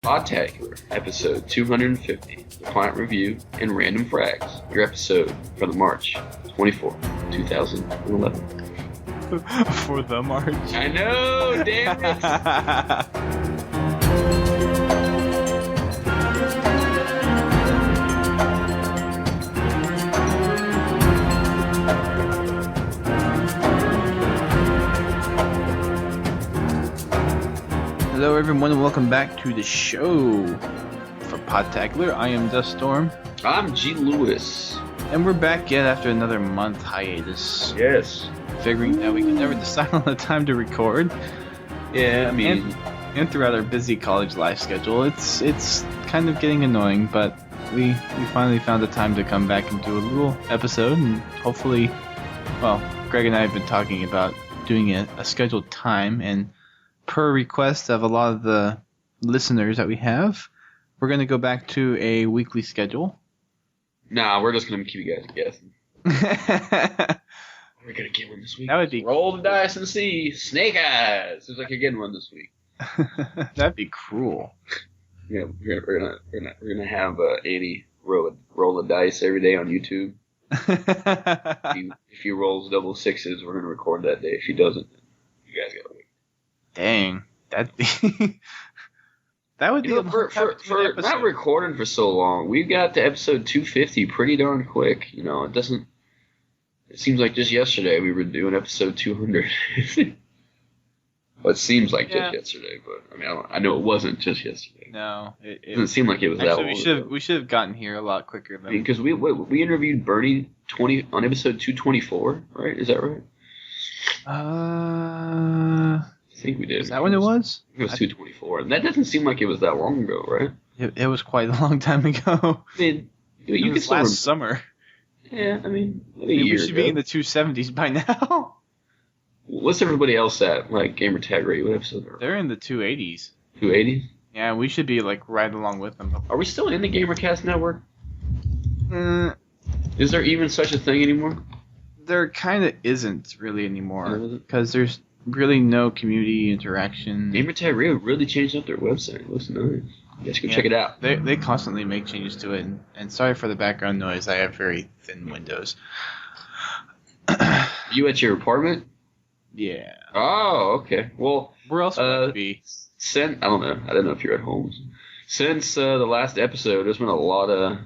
Podtacular, episode 250, Defiant Review and Random Frags, your episode for the March 24, 2011. For the March. I know, damn it! Hello everyone and welcome back to the show. For Podtacular, I am Duststorm. I'm GLewis. And we're back yet after another month hiatus. Yes. Figuring that we can never decide on the time to record. Yeah, I mean... And throughout our busy college life schedule, it's kind of getting annoying, but we finally found the time to come back and do a little episode, and hopefully, well, Greg and I have been talking about doing a scheduled time, and per request of a lot of the listeners that we have, we're going to go back to a weekly schedule. Nah, we're just going to keep you guys guessing. We're going to get one this week. That would be roll the dice and see. Snake eyes. Seems like you're getting one this week. That'd be cruel. Yeah, we're gonna have Annie roll the dice every day on YouTube. If he rolls double sixes, we're gonna record that day. If he doesn't, you guys gotta wait. Dang, that would be for not recording for so long. We've got to episode 250 pretty darn quick. You know, it seems like just yesterday we were doing episode 200. Well, it seems like just yesterday, but I mean, I know it wasn't just yesterday. No, it doesn't seem like it was that long. We should have gotten here a lot quicker. Because we interviewed Bernie on episode 224, right? Is that right? I think we did. Is that when it was? It was 224, and that doesn't seem like it was that long ago, right? It was quite a long time ago. I mean, you could last summer. Yeah, I mean, maybe a year we should be in the 270s by now. What's everybody else at? Like Gamer Tag Radio, what episode are they're in the 280s. 280s? Yeah, we should be like right along with them. Are we still in the GamerCast network? Is there even such a thing anymore? There kind of isn't really anymore because there's really no community interaction. Gamer Tag Radio really changed up their website. It looks nice. You guys go check it out. They constantly make changes to it, and sorry for the background noise. I have very thin windows. You at your apartment? Yeah. Oh, okay. Well, where else would it be? I don't know. I don't know if you're at home. Since the last episode, there's been a lot of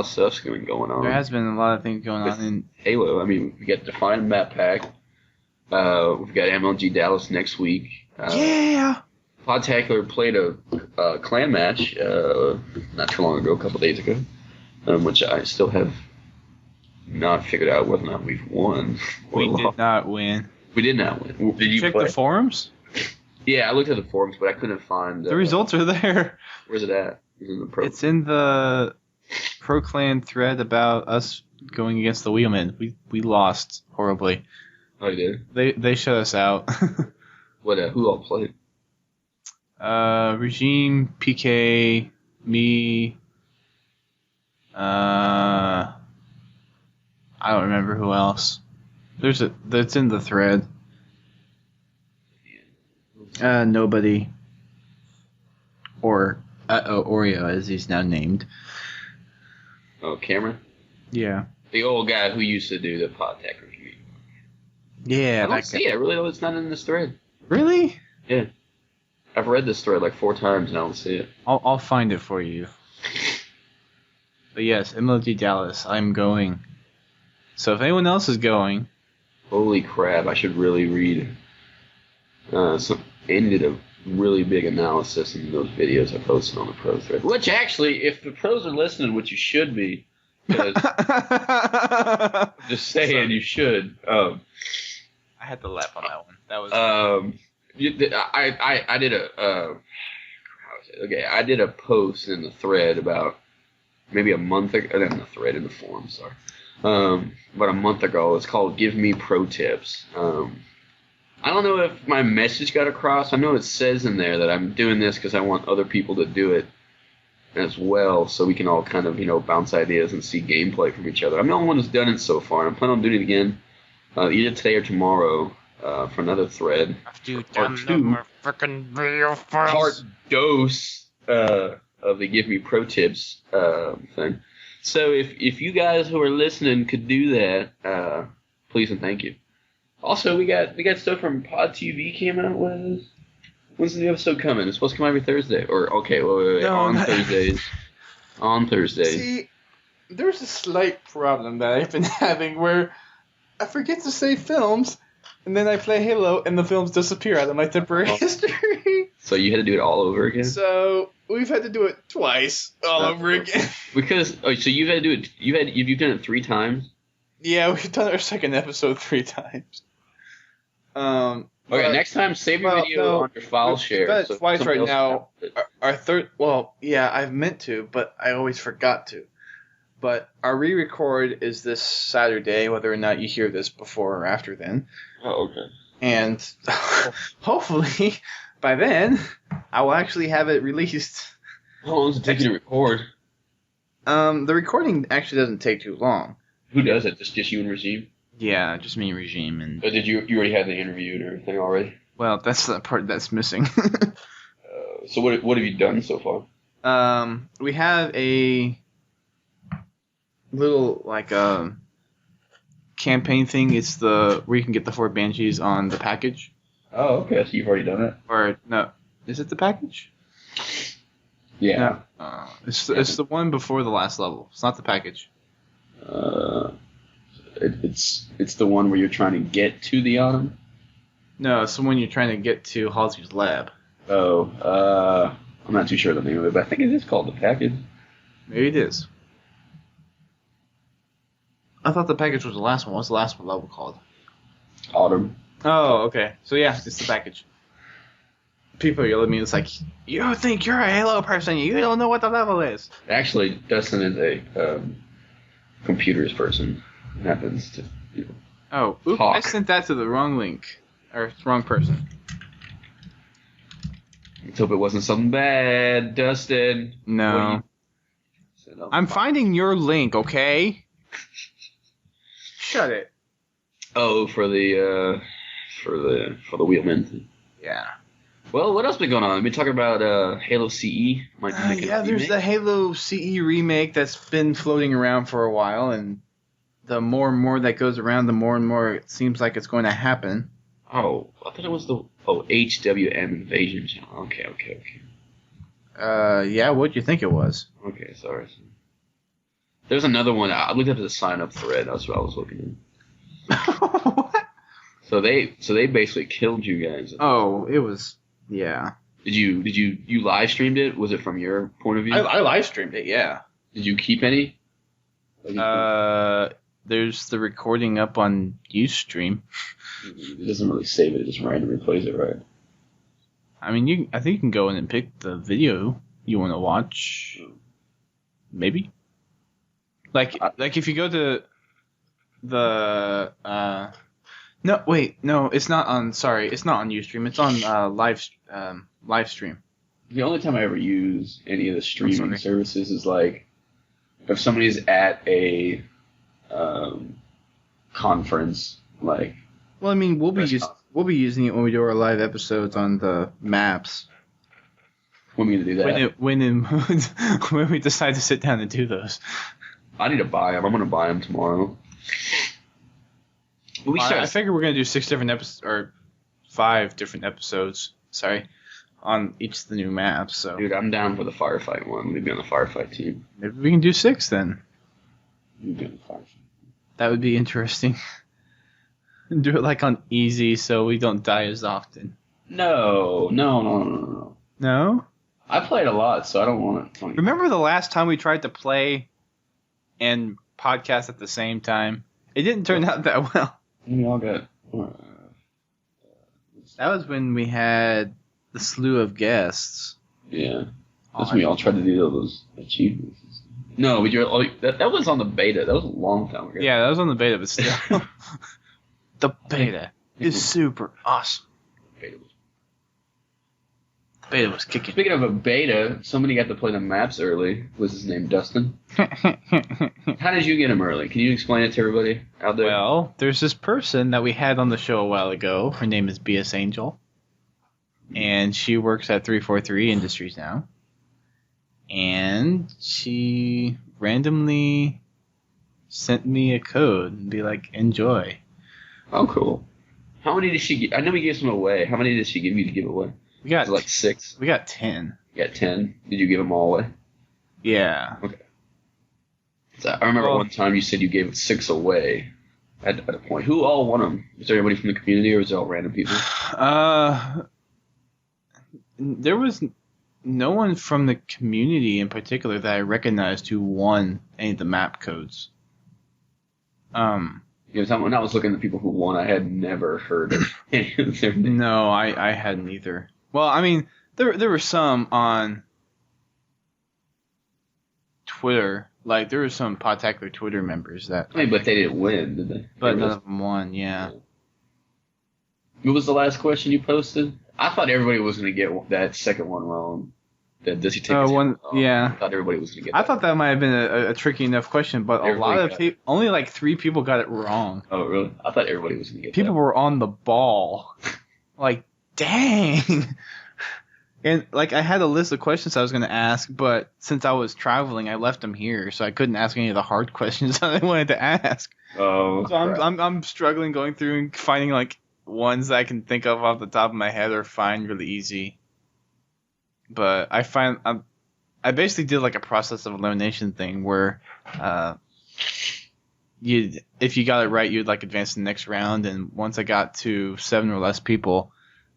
stuff's been going on. There has been a lot of things going on in Halo. I mean, we got Defiant Map pack. We've got MLG Dallas next week. Yeah. Podtacular played a clan match not too long ago, a couple days ago, which I still have not figured out whether or not we've won. We did not win. We did not win. Did you check play the forums? Yeah, I looked at the forums, but I couldn't find... the results are there. Where's it at? It's in the Pro Clan thread about us going against the Wheelmen. We lost horribly. Oh, you did? They shut us out. What? Who all played? Regime, PK, me... I don't remember who else. That's in the thread. Nobody. Or Oreo, as he's now named. Oh, Cameron? Yeah. The old guy who used to do the Podtacular community. Yeah, I don't see it. I really know it's not in this thread. Really? Yeah. I've read this thread like 4 times and I don't see it. I'll find it for you. But yes, MLG Dallas, I'm going. So if anyone else is going... Holy crap, I should really read. Andy did a really big analysis in those videos I posted on the Pro thread. Which actually, if the pros are listening, which you should be, because just saying you should. I had to laugh on that one. That was... I did I did a post in the thread about maybe a month ago, not in the thread, in the forum, sorry. About a month ago. It's called Give Me Pro Tips. I don't know if my message got across. I know it says in there that I'm doing this because I want other people to do it as well, so we can all kind of, bounce ideas and see gameplay from each other. I'm the only one who's done it so far, and I'm planning on doing it again either today or tomorrow for another thread. After you done the freaking video first. Part dose of the Give Me Pro Tips thing. So if you guys who are listening could do that, please and thank you. Also, we got stuff from Pod TV came out with. When's the new episode coming? It's supposed to come out every Thursday. Or okay, wait. No, on not- Thursdays. On Thursdays. See, there's a slight problem that I've been having where I forget to save films, and then I play Halo, and the films disappear out of my temporary history. So you had to do it all over again? So we've had to do it twice, all over again. Because so you've had to do it. You've done it 3 times. Yeah, we've done our second episode 3 times. Okay, but- next time save your video on your file share. We've done it so twice somebody right else now. can have it. Our third, well, yeah, I've meant to, but I always forgot to. But our re-record is this Saturday, whether or not you hear this before or after then. Oh, okay. And hopefully, by then, I will actually have it released. How long does it take you to record? The recording actually doesn't take too long. Who does it? Just you and Regime? Yeah, just me and Regime. And Or did you already had the interview and everything already? well, that's the part that's missing. So what have you done so far? We have a little campaign thing. It's the where you can get the 4 Banshees on the package. Oh, okay. So you've already done it. Or no, is it the package? Yeah. No, it's the one before the last level. It's not the package. It's the one where you're trying to get to the Autumn. No, it's the one you're trying to get to Halsey's lab. Oh, I'm not too sure the name of it, but I think it is called the package. Maybe it is. I thought the package was the last one. What's the last one level called? Autumn. Oh, okay. So yeah, it's the package. People are yelling at me. It's like, you think you're a Halo person. You don't know what the level is. Actually, Dustin is a computers person. It happens to, Oh, oops, Talk. I sent that to the wrong link. Or wrong person. Let's hope it wasn't something bad, Dustin. No. I'm finding your link, okay? Shut it. Oh, for the Wheelman. Yeah. Well, what else been going on? We've been talking about Halo CE. Might be making a Yeah, there's remake. the Halo CE remake that's been floating around for a while, and the more and more that goes around, the more and more it seems like it's going to happen. Oh, I thought it was the HWM Invasion channel. Okay. Yeah, what'd you think it was? Okay, sorry. There's another one. I looked up the sign-up thread. That's what I was looking What? at. So they basically killed you guys. Oh, it was, yeah. Did you live streamed it? Was it from your point of view? I live streamed it, yeah. Did you keep any? There's the recording up on Ustream. It doesn't really save it. It just randomly plays it, right? I mean, I think you can go in and pick the video you want to watch. Maybe. Like if you go to the no, wait, no, it's not on. Sorry, it's not on Ustream. It's on live stream. The only time I ever use any of the streaming sorry. services is like if somebody's at a conference, like. Well, I mean, we'll be Press using it when we do our live episodes on the maps. When are we gonna do that? When we decide to sit down and do those. I need to buy them. I'm gonna buy them tomorrow. But we I start. figure we're gonna do 6 different episodes or 5 different episodes. Sorry, on each of the new maps. So Dude, I'm down for the firefight one. Maybe on the firefight team. maybe we can do 6 then. Maybe on the firefight. That would be interesting. Do it like on easy so we don't die as often. No. No? I played a lot, so I don't want to. Remember the last time we tried to play and podcast at the same time? It didn't turn out that well. We all got. That was when we had the slew of guests. Yeah. That's when we all tried to do those achievements. No, we that was on the beta. That was a long time ago. Yeah, that was on the beta, but still. The beta is super awesome. Beta was kicking. Speaking of a beta, somebody got to play the maps early. Was his name Dustin? How did you get him early? Can you explain it to everybody out there? Well, there's this person that we had on the show a while ago. Her name is BS Angel. And she works at 343 Industries now. and she randomly sent me a code and be like, enjoy. Oh, cool. How many did she give? I know we gave some away. How many did she give you to give away? We got Was it like 6? We got 10. You got 10? Did you give them all away? Yeah. Okay. So I remember one time you said you gave 6 away at a point. Who all won them? Was there anybody from the community or was it all random people? There was no one from the community in particular that I recognized who won any of the map codes. When I was looking at the people who won, I had never heard of any of their names. No, I hadn't either. Well, I mean, there were some on Twitter. Like, there were some Podtacular Twitter members that... I mean, but they didn't win, did they? But none of them won, yeah. What was the last question you posted? I thought everybody was going to get that second one wrong. Does he take yeah. I thought everybody was going to get that. I thought that might have been a tricky enough question, but a lot of people... Only like 3 people got it wrong. Oh, really? I thought everybody was going to get People were on the ball. Like, dang! And, like, I had a list of questions I was going to ask, but since I was traveling, I left them here, so I couldn't ask any of the hard questions that I wanted to ask. Oh, so I'm struggling going through and finding, like, ones that I can think of off the top of my head or find really easy. But I basically did, like, a process of elimination thing where if you got it right, you'd, like, advance to the next round, and once I got to 7 or less people,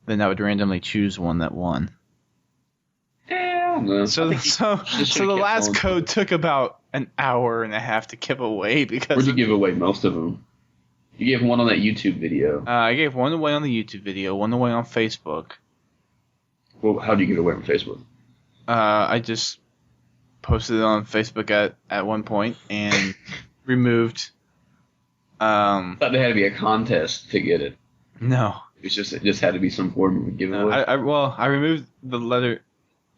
then I would randomly choose one that won. So the last code took about an hour and a half to give away because. Where'd you give away most of them? You gave one on that YouTube video. I gave one away on the YouTube video, one away on Facebook. Well, how do you give it away on Facebook? I just posted it on Facebook at one point and removed. I thought there had to be a contest to get it. No. It just had to be some form of giveaway. I removed the letter.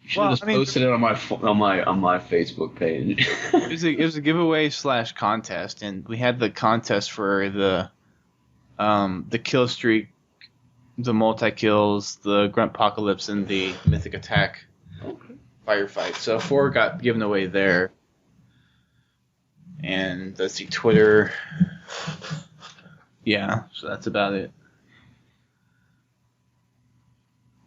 You should have posted it on my Facebook page. It was a giveaway / contest, and we had the contest for the kill streak, the multi kills, the grunt apocalypse, and the mythic attack firefight. So 4 got given away there. And let's see, Twitter. Yeah, so that's about it.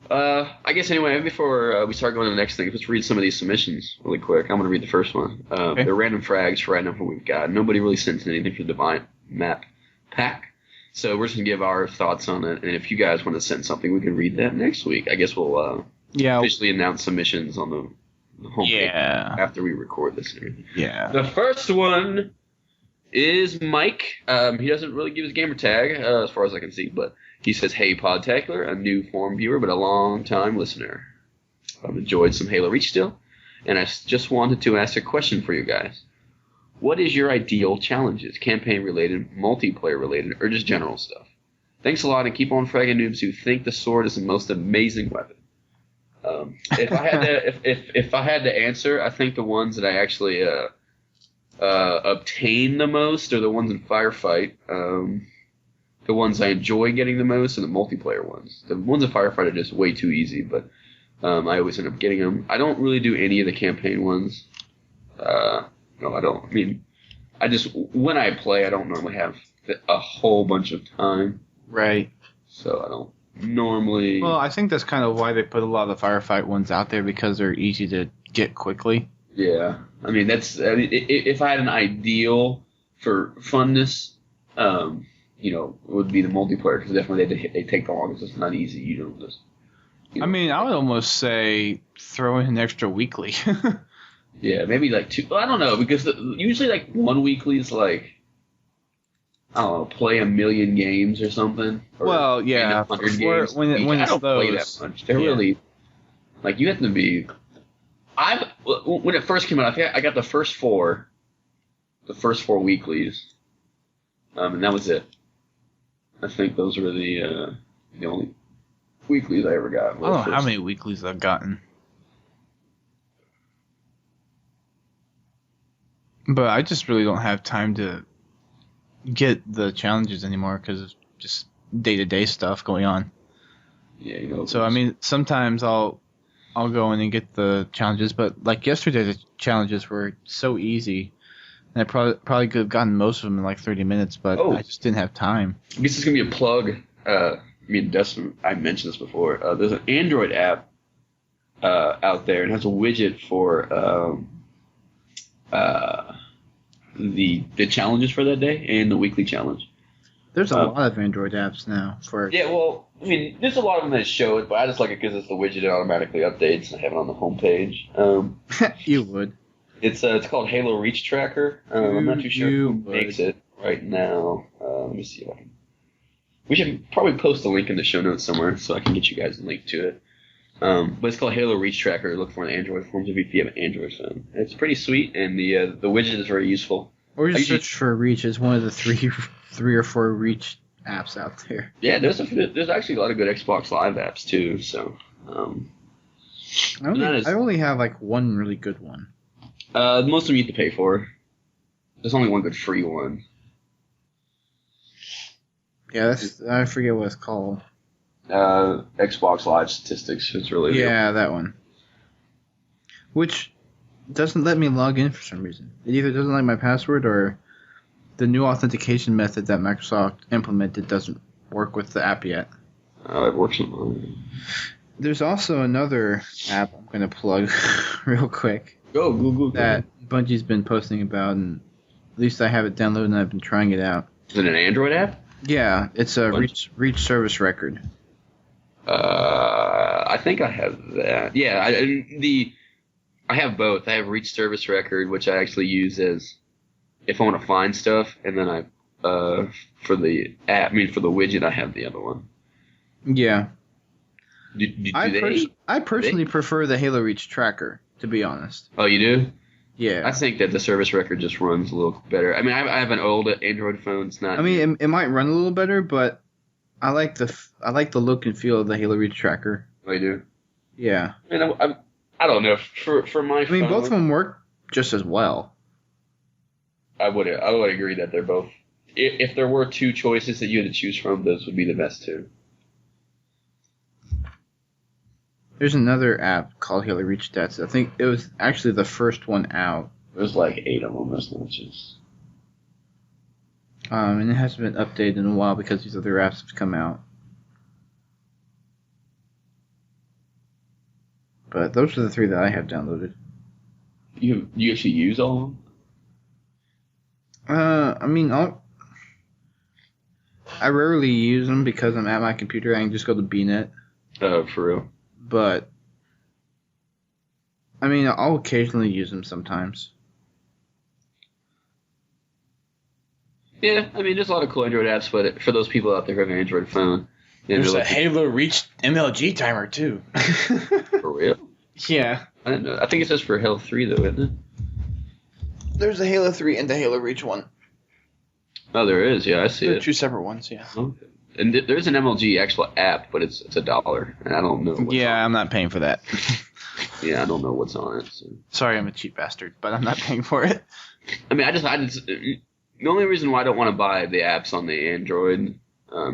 I guess anyway, before we start going to the next thing, let's read some of these submissions really quick. I'm going to read the first one. Okay. They're random frags for right now what we've got. Nobody really sent in anything for the Defiant Map pack. So we're just going to give our thoughts on it. And if you guys want to send something, we can read that next week. I guess we'll officially announce submissions on the homepage after we record this and everything. Yeah. The first one is Mike. He doesn't really give his gamer tag as far as I can see, but he says, "Hey, Podtacular, a new forum viewer, but a long-time listener. I've enjoyed some Halo Reach still, and I just wanted to ask a question for you guys. What is your ideal challenges? Campaign-related, multiplayer-related, or just general stuff? Thanks a lot, and keep on fragging noobs who think the sword is the most amazing weapon." If I had to answer, I think the ones that I actually obtain the most are the ones in Firefight. The ones I enjoy getting the most are the multiplayer ones. The ones in Firefight are just way too easy, but I always end up getting them. I don't really do any of the campaign ones. No, I don't. I mean, when I play, I don't normally have a whole bunch of time. Right. So I don't normally... Well, I think that's kind of why they put a lot of the Firefight ones out there, because they're easy to get quickly. Yeah. I mean, if I had an ideal for funness, it would be the multiplayer, because definitely they take the longest. It's not easy. You don't just... I mean, I would almost say throw in an extra weekly. Yeah, maybe like 2. I don't know, because usually like 1 weekly is like, I don't know, play 1,000,000 games or something. Or well, yeah. 100 games. When I it's don't play those, that much. They're really, like, you have to be... When it first came out, I think I got the first 4 weeklies, and that was it. I think those were the only weeklies I ever got. I don't know how many weeklies I've gotten. But I just really don't have time to get the challenges anymore because of just day-to-day stuff going on. Yeah, So, I mean, sometimes I'll I'll go in and get the challenges. But like yesterday, the challenges were so easy, and I probably could have gotten most of them in like 30 minutes, but I just didn't have time. I guess it's gonna be a plug. Dustin, I mentioned this before. There's an Android app out there, and has a widget for the challenges for that day and the weekly challenge. There's a lot of Android apps now for. Yeah, well, I mean, there's a lot of them that show it, but I just like it because it's the widget that automatically updates and I have it on the homepage. You would. It's called Halo Reach Tracker. I'm not too sure who makes it right now. Let me see if I can. We should probably post a link in the show notes somewhere so I can get you guys a link to it. But it's called Halo Reach Tracker. Look for it in Android forms if you have an Android phone. It's pretty sweet, and the widget is very useful. Or just search for Reach. It's one of the three or four Reach apps out there. Yeah, there's actually a lot of good Xbox Live apps too. So I only have like one really good one. Most of them you have to pay for. There's only one good free one. Yeah, I forget what it's called. Xbox Live Statistics. It's really good. That one. Which doesn't let me log in for some reason. It either doesn't like my password or the new authentication method that Microsoft implemented doesn't work with the app yet. It works on mine. There's also another app I'm going to plug real quick. Go, Google. That Bungie's been posting about, and at least I have it downloaded and I've been trying it out. Is it an Android app? Yeah, it's a Reach Service Record. I think I have that. Yeah, I have both. I have Reach Service Record, which I actually use as if I want to find stuff, and then for the widget, I have the other one. Yeah. I personally prefer the Halo Reach Tracker, to be honest. Oh, you do? Yeah. I think that the service record just runs a little better. I mean, I have an old Android phone. It's not. I mean, it might run a little better, but I like the look and feel of the Halo Reach Tracker. Oh, you do? Yeah. I mean, I don't know. For my phone, I mean, both of them work just as well. I would agree that they're both. If there were two choices that you had to choose from, those would be the best two. There's another app called Halo Reach Stats. I think it was actually the first one out. There's like 8 of them as launches. And it hasn't been updated in a while because these other apps have come out. But those are the 3 that I have downloaded. You actually use all of them? I mean, I rarely use them because I'm at my computer. I can just go to BNet. For real? But, I mean, I'll occasionally use them sometimes. Yeah, I mean, there's a lot of cool Android apps, but for those people out there who have an Android phone... There's a Halo Reach MLG timer, too. For real? Yeah. I didn't know. I think it says for Halo 3, though, isn't it? There's a Halo 3 and the Halo Reach one. Oh, there is. Yeah, I see it. 2 separate ones, yeah. Okay. And there's an MLG actual app, but it's $1, and I don't know what's on it. I'm not paying for that. Yeah, I don't know what's on it. So. Sorry, I'm a cheap bastard, but I'm not paying for it. I mean, the only reason why I don't want to buy the apps on the Android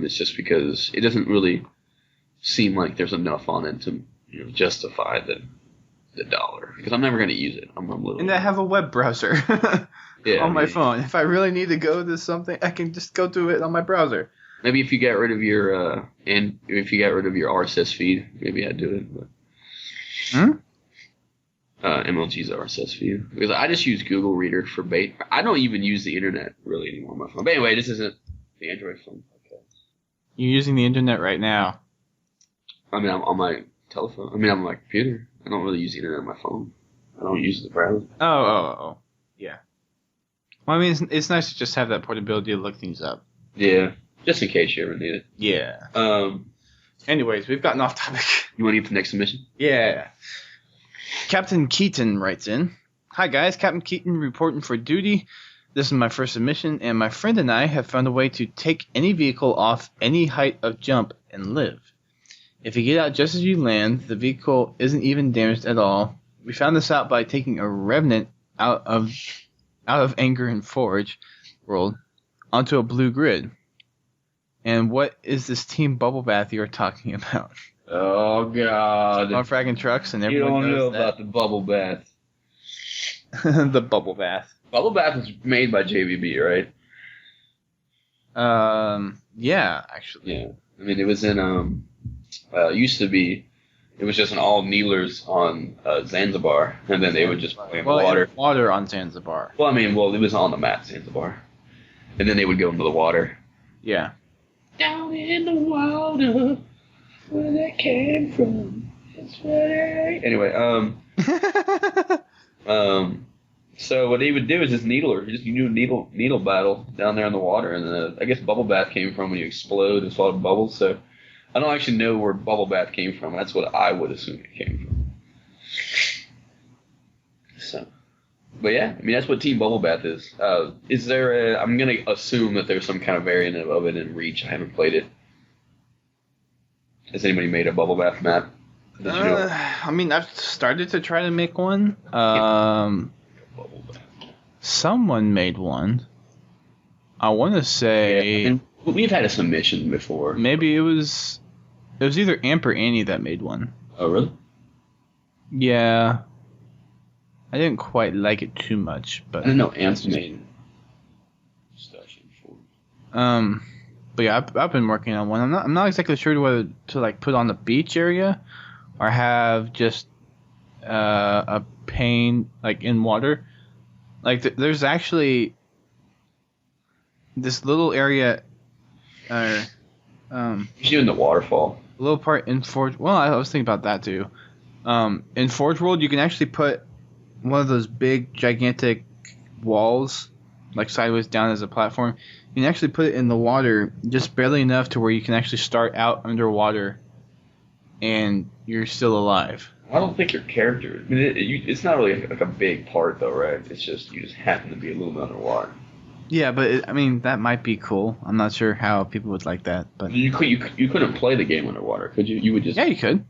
is just because it doesn't really seem like there's enough on it to justify the $1. Because I'm never going to use it. And I have a web browser on my phone. If I really need to go to something, I can just go to it on my browser. Maybe if you get rid of your RSS feed, maybe I'd do it. But. MLG's RSS feed, because I just use Google Reader for bait. I don't even use the internet really anymore on my phone. But anyway, this isn't the Android phone. Okay. You're using the internet right now. I mean, I'm on my telephone. I mean, I'm on my computer. I don't really use the internet on my phone. I don't use the browser. Oh. Yeah. Well, I mean, it's nice to just have that portability to look things up. Yeah. Just in case you ever need it. Yeah. Anyways, we've gotten off topic. You want to get to the next submission? Yeah. Captain Keaton writes in. Hi guys, Captain Keaton reporting for duty. This is my first submission, and my friend and I have found a way to take any vehicle off any height of jump and live. If you get out just as you land, the vehicle isn't even damaged at all. We found this out by taking a Revenant out of Anger and Forge world onto a blue grid. And what is this team bubble bath you're talking about? Oh God! On fragging trucks, and You everyone don't know knows about the bubble bath. that. The bubble bath. Bubble bath was made by JVB, right? Yeah, actually. Yeah. I mean, it was in used to be. It was just an all kneelers on Zanzibar, and then they would just play in the water. Water on Zanzibar. Well, I mean, it was on the mat Zanzibar, and then they would go into the water. Yeah. Down in the water, where that came from. It's where anyway, so what he would do is just needler, just you do a needle battle down there in the water, and I guess bubble bath came from when you explode and swallow bubbles. So I don't actually know where bubble bath came from. That's what I would assume it came from. So, but yeah, I mean that's what Team Bubble Bath is. Is there? I'm gonna assume that there's some kind of variant of it in Reach. I haven't played it. Has anybody made a bubble bath map? I mean, I've started to try to make one. Someone made one. I want to say... Yeah, and we've had a submission before. Maybe it was either Amp or Annie that made one. Oh, really? Yeah. I didn't quite like it too much, but... I didn't know Amp's made stuff before. But yeah, I've been working on one. I'm not exactly sure whether to like put on the beach area or have just a pane like in water. Like there's actually this little area, you in the waterfall. A little part in Forge. Well, I was thinking about that too. In Forge World, you can actually put one of those big, gigantic walls, like sideways down as a platform. You can actually put it in the water, just barely enough to where you can actually start out underwater, and you're still alive. I don't think your character. I mean, it's not really like a big part though, right? It's just you just happen to be a little bit underwater. Yeah, but I mean that might be cool. I'm not sure how people would like that, but you couldn't play the game underwater, could you? You would just. Yeah, you could.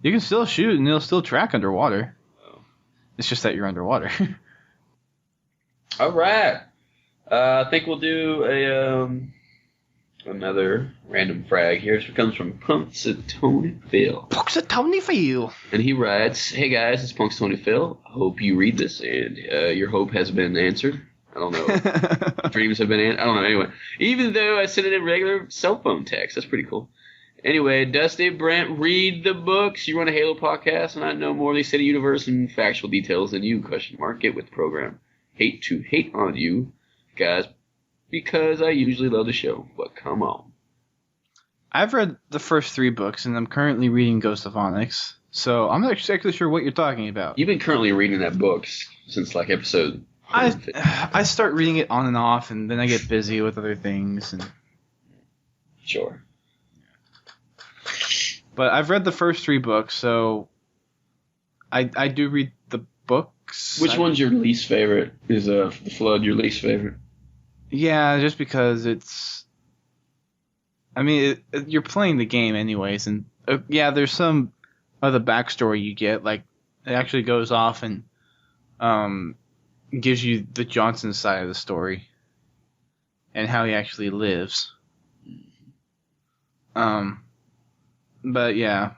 You can still shoot, and it'll still track underwater. Oh. It's just that you're underwater. All right. I think we'll do another random frag here. This comes from Punxsutawney Phil. Punxsutawney Phil. And he writes, "Hey guys, it's Punxsutawney Phil. Hope you read this and your hope has been answered. I don't know. Dreams have been answered. I don't know. Anyway, even though I sent it in regular cell phone text, that's pretty cool. Anyway, Dusty, Brent, read the books. You run a Halo podcast, and I know more of the city universe and factual details than you. ? Get with the program. Hate to hate on you guys because I usually love the show, but come on." I've read the first 3 books, and I'm currently reading Ghost of Onyx, so I'm not exactly sure what you're talking about. You've been currently reading that book since like episode. I start reading it on and off, and then I get busy with other things. And Sure. But I've read the first 3 books, so I do read the books. Which one's your least favorite? Is The Flood your least favorite? Yeah, just because it's... I mean, you're playing the game anyways, and yeah, there's some of the backstory you get. Like, it actually goes off and gives you the Johnson side of the story and how he actually lives. But yeah,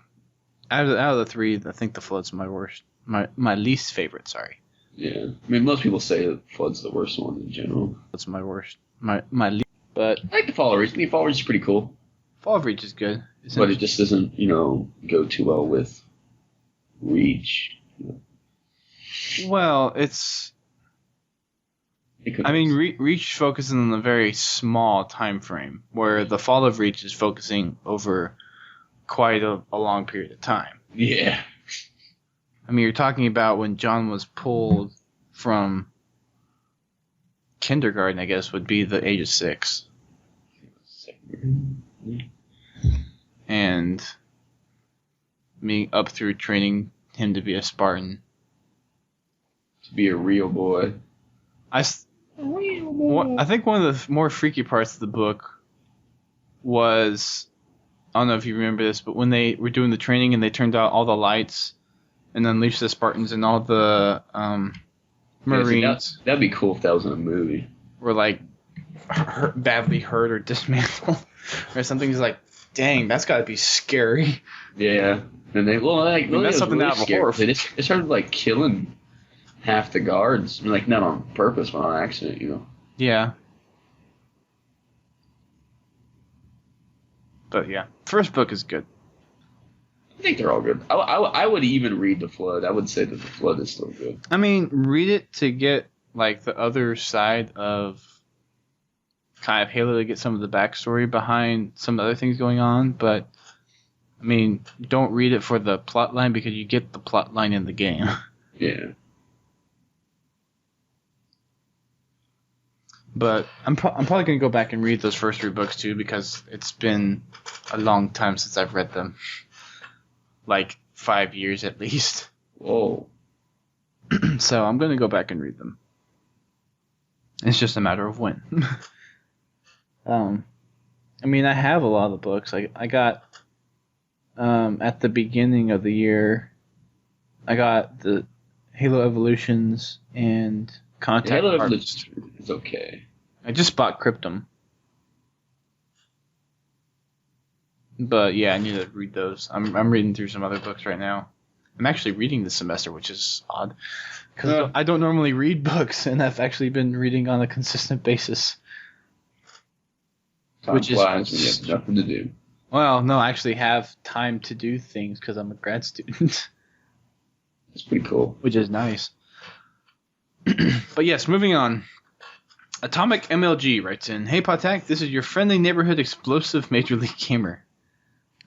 out of the 3, I think The Flood's my worst, my least favorite. Sorry. Yeah, I mean most people say that Flood's the worst one in general. That's my worst, my least. But I like the Fall of Reach. I think Fall of Reach is pretty cool. Fall of Reach is good, but it just doesn't, go too well with Reach. Well, Reach focuses on a very small time frame, where the Fall of Reach is focusing over quite a long period of time. Yeah. I mean, you're talking about when John was pulled from kindergarten, I guess, would be the age of 6. And me up through training him to be a Spartan. To be a real boy. I think one of the more freaky parts of the book was, I don't know if you remember this, but when they were doing the training and they turned out all the lights and unleashed the Spartans and all the Marines. That'd be cool if that was in a movie. Were like badly hurt or dismantled or something. He's like, Dang, that's got to be scary. Yeah. And that's something really out of a scary. horror They started like killing half the guards. I mean, like not on purpose, but on accident, you know. Yeah. But yeah, first book is good. I think they're all good. I would even read The Flood. I would say that The Flood is still good. I mean, read it to get like the other side of kind of Halo, to get some of the backstory behind some other things going on, but I mean, don't read it for the plot line because you get the plot line in the game. Yeah. But I'm probably going to go back and read those first 3 books too because it's been a long time since I've read them. Like 5 years at least. Whoa. So I'm going to go back and read them. It's just a matter of when. I mean, I have a lot of the books. I got at the beginning of the year, I got the Halo Evolutions and Contact. Halo Evolutions is okay. I just bought Cryptum. But yeah, I need to read those. I'm reading through some other books right now. I'm actually reading this semester, which is odd. Because I don't normally read books, and I've actually been reading on a consistent basis. Which is when you have nothing to do. Well, no, I actually have time to do things because I'm a grad student. That's pretty cool. Which is nice. But yes, moving on. Atomic MLG writes in, "Hey Podtac, this is your friendly neighborhood explosive Major League Gamer.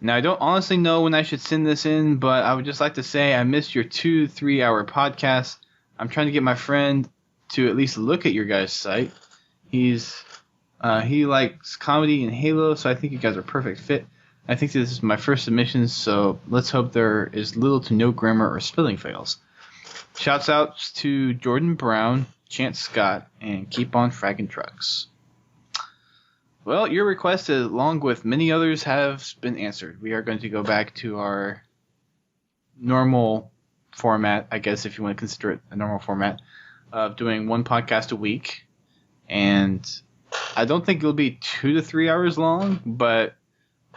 Now, I don't honestly know when I should send this in, but I would just like to say I missed your 2-3 hour podcast. I'm trying to get my friend to at least look at your guys' site. He likes comedy and Halo, so I think you guys are a perfect fit. I think this is my first submission, so let's hope there is little to no grammar or spelling fails. Shouts outs to Jordan Brown, Chance Scott, and keep on fragging trucks." Well, your request, along with many others, have been answered. We are going to go back to our normal format, I guess, if you want to consider it a normal format, of doing 1 podcast a week. And I don't think it'll be 2 to 3 hours long, but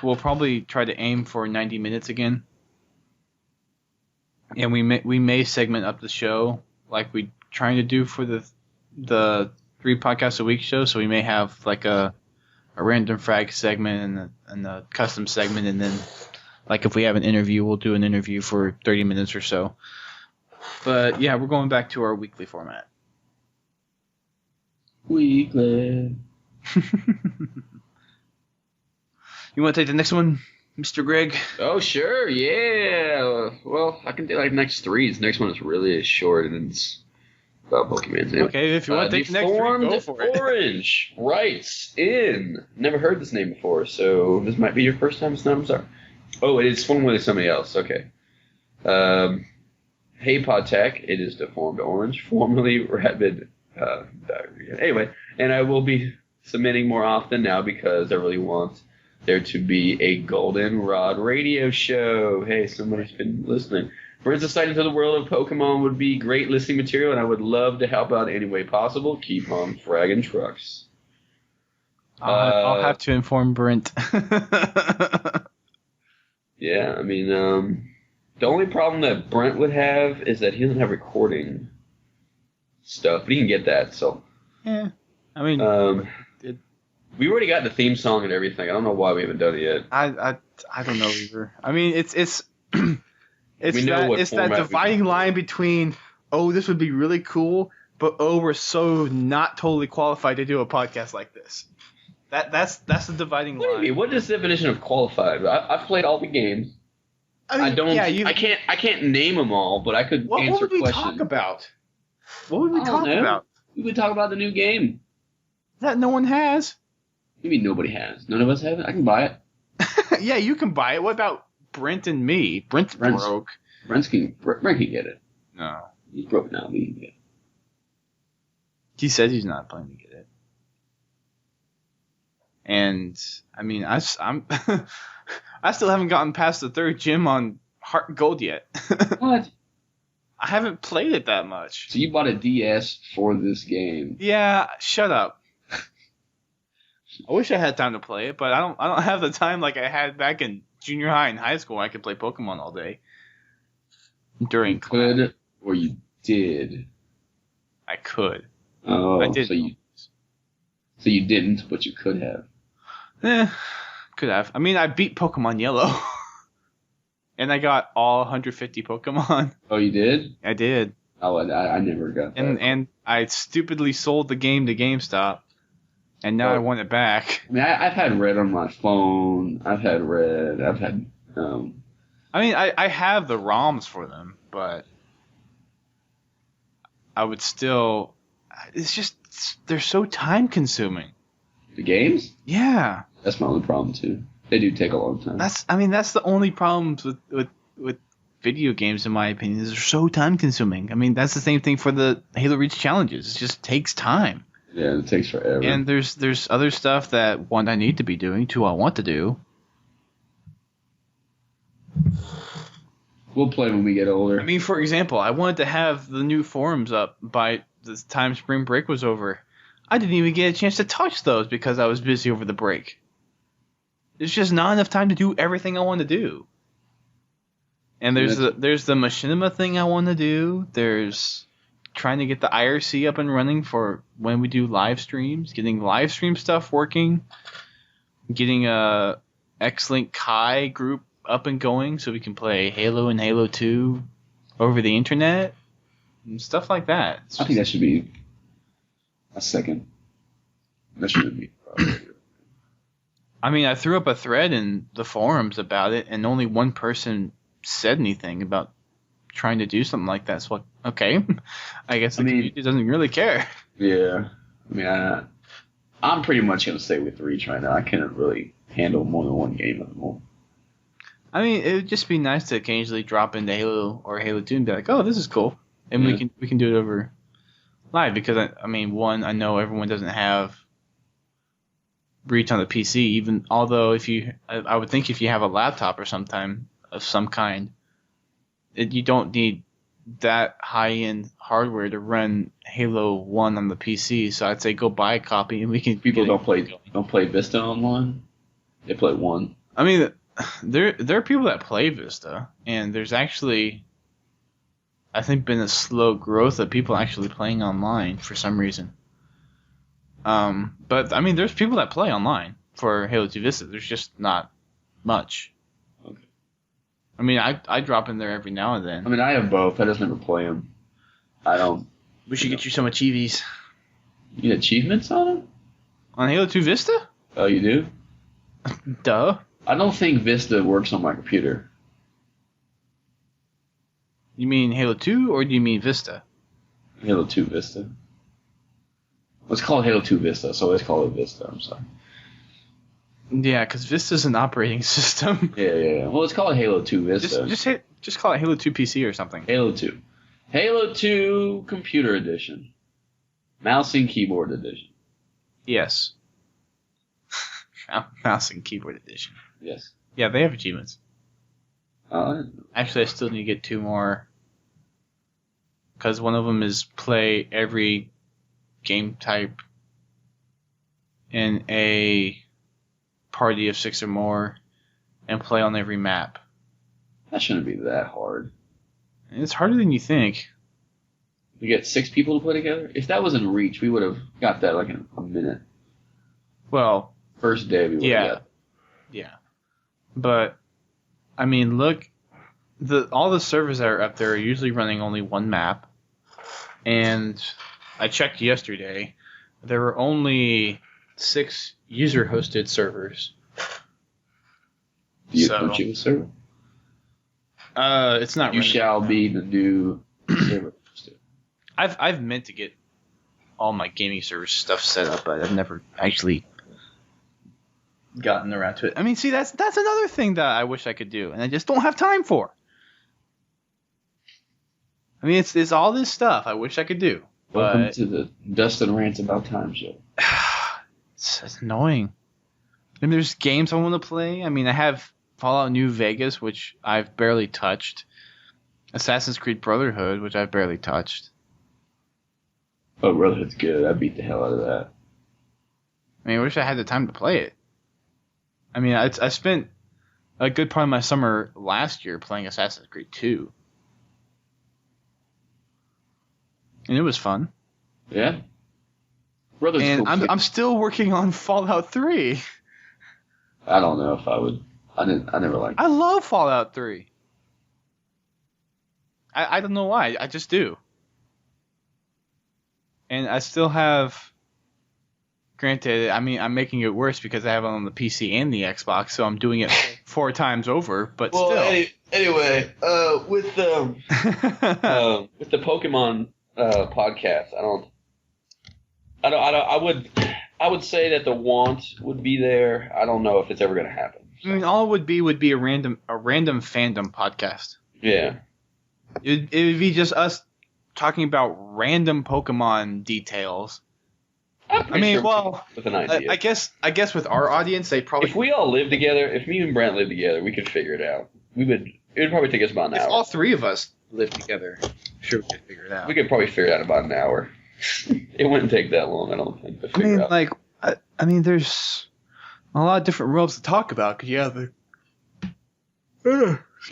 we'll probably try to aim for 90 minutes again. And we may segment up the show like we're trying to do for the 3 podcasts a week show. So we may have like a random frag segment and a custom segment, and then like if we have an interview, we'll do an interview for 30 minutes or so. But yeah, we're going back to our weekly format. Weekly. You want to take the next one, Mr. Greg? Oh, sure, yeah. Well, I can do like next 3. This next one is really short, and it's about Pokemon. Anyway. Okay, if you want to take the next 3, go for it. Orange writes in. Never heard this name before, so this might be your first time. It's not. I'm sorry. Oh, it is Formed with somebody else. Okay. Hey, Podtac. It is Deformed Orange, formerly Rabid Diarrhea. Anyway, and I will be submitting more often now because I really want there to be a Goldenrod radio show. Hey, somebody's been listening. Brent's insight into the world of Pokemon would be great listening material, and I would love to help out any way possible. Keep on fragging trucks. I'll have to inform Brent. Yeah, I mean, the only problem that Brent would have is that he doesn't have recording stuff, but he can get that. So, yeah, I mean, we already got the theme song and everything. I don't know why we haven't done it yet. I don't know either. I mean, it's It's that dividing line between, oh, this would be really cool, but oh, we're so not totally qualified to do a podcast like this. That's the dividing line. What do you mean? What is the definition of qualified? I've played all the games. I don't. Yeah, I can't name them all, but I could answer questions. What would we talk about? What would we talk about? We would talk about the new game that no one has. You mean nobody has? None of us have it. I can buy it. Yeah, you can buy it. What about Brent and me? Brent's broke. Brent can get it. No. He's broke now. He can get it. He says he's not planning to get it. And, I mean, I'm I still haven't gotten past the 3rd gym on Heart Gold yet. What? I haven't played it that much. So you bought a DS for this game? Yeah, shut up. I wish I had time to play it, but I don't have the time like I had back in junior high and high school. I could play Pokemon all day during class. Could or you did? I could. Oh, I did. So you didn't, but you could have. Could have. I mean, I beat Pokemon Yellow. And I got all 150 Pokemon. Oh, you did? I did. Oh, I never got that. And I stupidly sold the game to GameStop. And now I want it back. I mean, I've had Red on my phone. I've had Red. I've had. I mean, I have the ROMs for them, but I would still. It's just they're so time consuming. The games? Yeah. That's my only problem too. They do take a long time. That's the only problems with video games, in my opinion, is they're so time consuming. I mean, that's the same thing for the Halo Reach challenges. It just takes time. Yeah, it takes forever. And there's other stuff that, one, I need to be doing, two, I want to do. We'll play when we get older. I mean, for example, I wanted to have the new forums up by the time spring break was over. I didn't even get a chance to touch those because I was busy over the break. There's just not enough time to do everything I want to do. And there's the machinima thing I want to do. There's trying to get the IRC up and running for when we do live streams, getting live stream stuff working, getting a X-Link Kai group up and going so we can play Halo and Halo 2 over the internet and stuff like that. I think that should be a second. That shouldn't be probably. I mean, I threw up a thread in the forums about it, and only one person said anything about trying to do something like that. So, okay, I guess the community doesn't really care. Yeah. I mean, I'm pretty much going to stay with Reach right now. I can't really handle more than one game at the moment. I mean, it would just be nice to occasionally drop into Halo or Halo 2 and be like, oh, this is cool. And we can do it over live because, I mean, one, I know everyone doesn't have Reach on the PC, even although I would think if you have a laptop or sometime of some kind, you don't need that high-end hardware to run Halo 1 on the PC. So I'd say go buy a copy and we can. People don't play Vista online. They play 1. I mean, there are people that play Vista, and there's actually, I think, been a slow growth of people actually playing online for some reason. But I mean, there's people that play online for Halo 2 Vista. There's just not much. Okay. I mean, I drop in there every now and then. I mean, I have both. I just never play them. I don't. We should get you some achievies. You get achievements on them? On Halo 2 Vista? Oh, you do? Duh. I don't think Vista works on my computer. You mean Halo 2 or do you mean Vista? Halo 2 Vista. Let's call it Halo 2 Vista, so let's call it Vista. I'm sorry. Yeah, because Vista's an operating system. Yeah. Well, let's call it Halo 2 Vista. Just call it Halo 2 PC or something. Halo 2. Halo 2 Computer Edition. Mouse and Keyboard Edition. Yes. Mouse and Keyboard Edition. Yes. Yeah, they have achievements. Actually, I still need to get 2 more. Because one of them is play every game type in a party of 6 or more and play on every map. That shouldn't be that hard. And it's harder than you think. We get 6 people to play together? If that was in Reach, we would have got that like in a minute. Well, first day we would have got. Yeah. But I mean, look, all the servers that are up there are usually running only one map. And I checked yesterday, there were only 6 user-hosted servers. Don't you server? It's not. You shall be the new server. I've meant to get all my gaming server stuff set up, but I've never actually gotten around to it. I mean, see, that's another thing that I wish I could do, and I just don't have time for. I mean, it's all this stuff I wish I could do. Welcome to the Dustin Rants About Time show. It's annoying. And there's games I want to play. I mean, I have Fallout New Vegas, which I've barely touched. Assassin's Creed Brotherhood, which I've barely touched. Oh, Brotherhood's good. I beat the hell out of that. I mean, I wish I had the time to play it. I mean, I spent a good part of my summer last year playing Assassin's Creed 2. And it was fun. Yeah. Brother's And cool. I'm still working on Fallout 3. I don't know if I would. I never liked it. I love Fallout 3. I don't know why. I just do. And I still have. Granted, I mean, I'm making it worse because I have it on the PC and the Xbox, so I'm doing it 4 times over. But well, still. Anyway, with the Pokemon podcast, I would say that the want would be there. I don't know if it's ever going to happen. So. I mean, all it would be a random fandom podcast. Yeah. It would be just us talking about random Pokemon details. I mean, well, with an idea. I guess with our audience, they probably. If we all live together, if me and Brent live together, we could figure it out. It would probably take us about an hour. If all 3 of us live together, sure, we could figure it out. We could probably figure it out in about an hour. It wouldn't take that long, I don't think, to figure out. Like, I mean, there's a lot of different worlds to talk about. Cause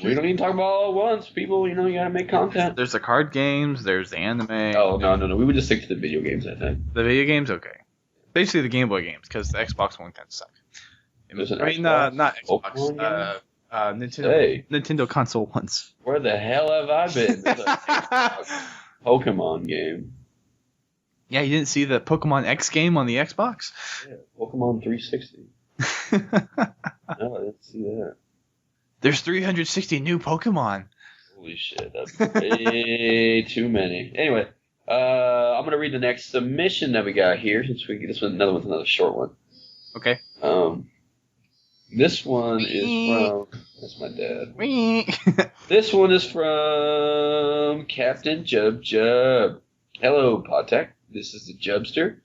We don't even talk about all at once, people. You gotta make content. There's the card games. There's the anime. Oh no! We would just stick to the video games, I think. The video games, okay. Basically, the Game Boy games, because the Xbox One kind of suck. There's an Xbox? Not Xbox. Nintendo. Hey. Nintendo console ones. Where the hell have I been? There's an Xbox Pokemon game. Yeah, you didn't see the Pokemon X game on the Xbox? Yeah, Pokemon 360. No, I didn't see that. There's 360 new Pokemon. Holy shit, that's way too many. Anyway, I'm gonna read the next submission that we got here since another short one. Okay. This one is from. That's my dad. This one is from Captain Jub. Hello, Podtech. This is the Jubster,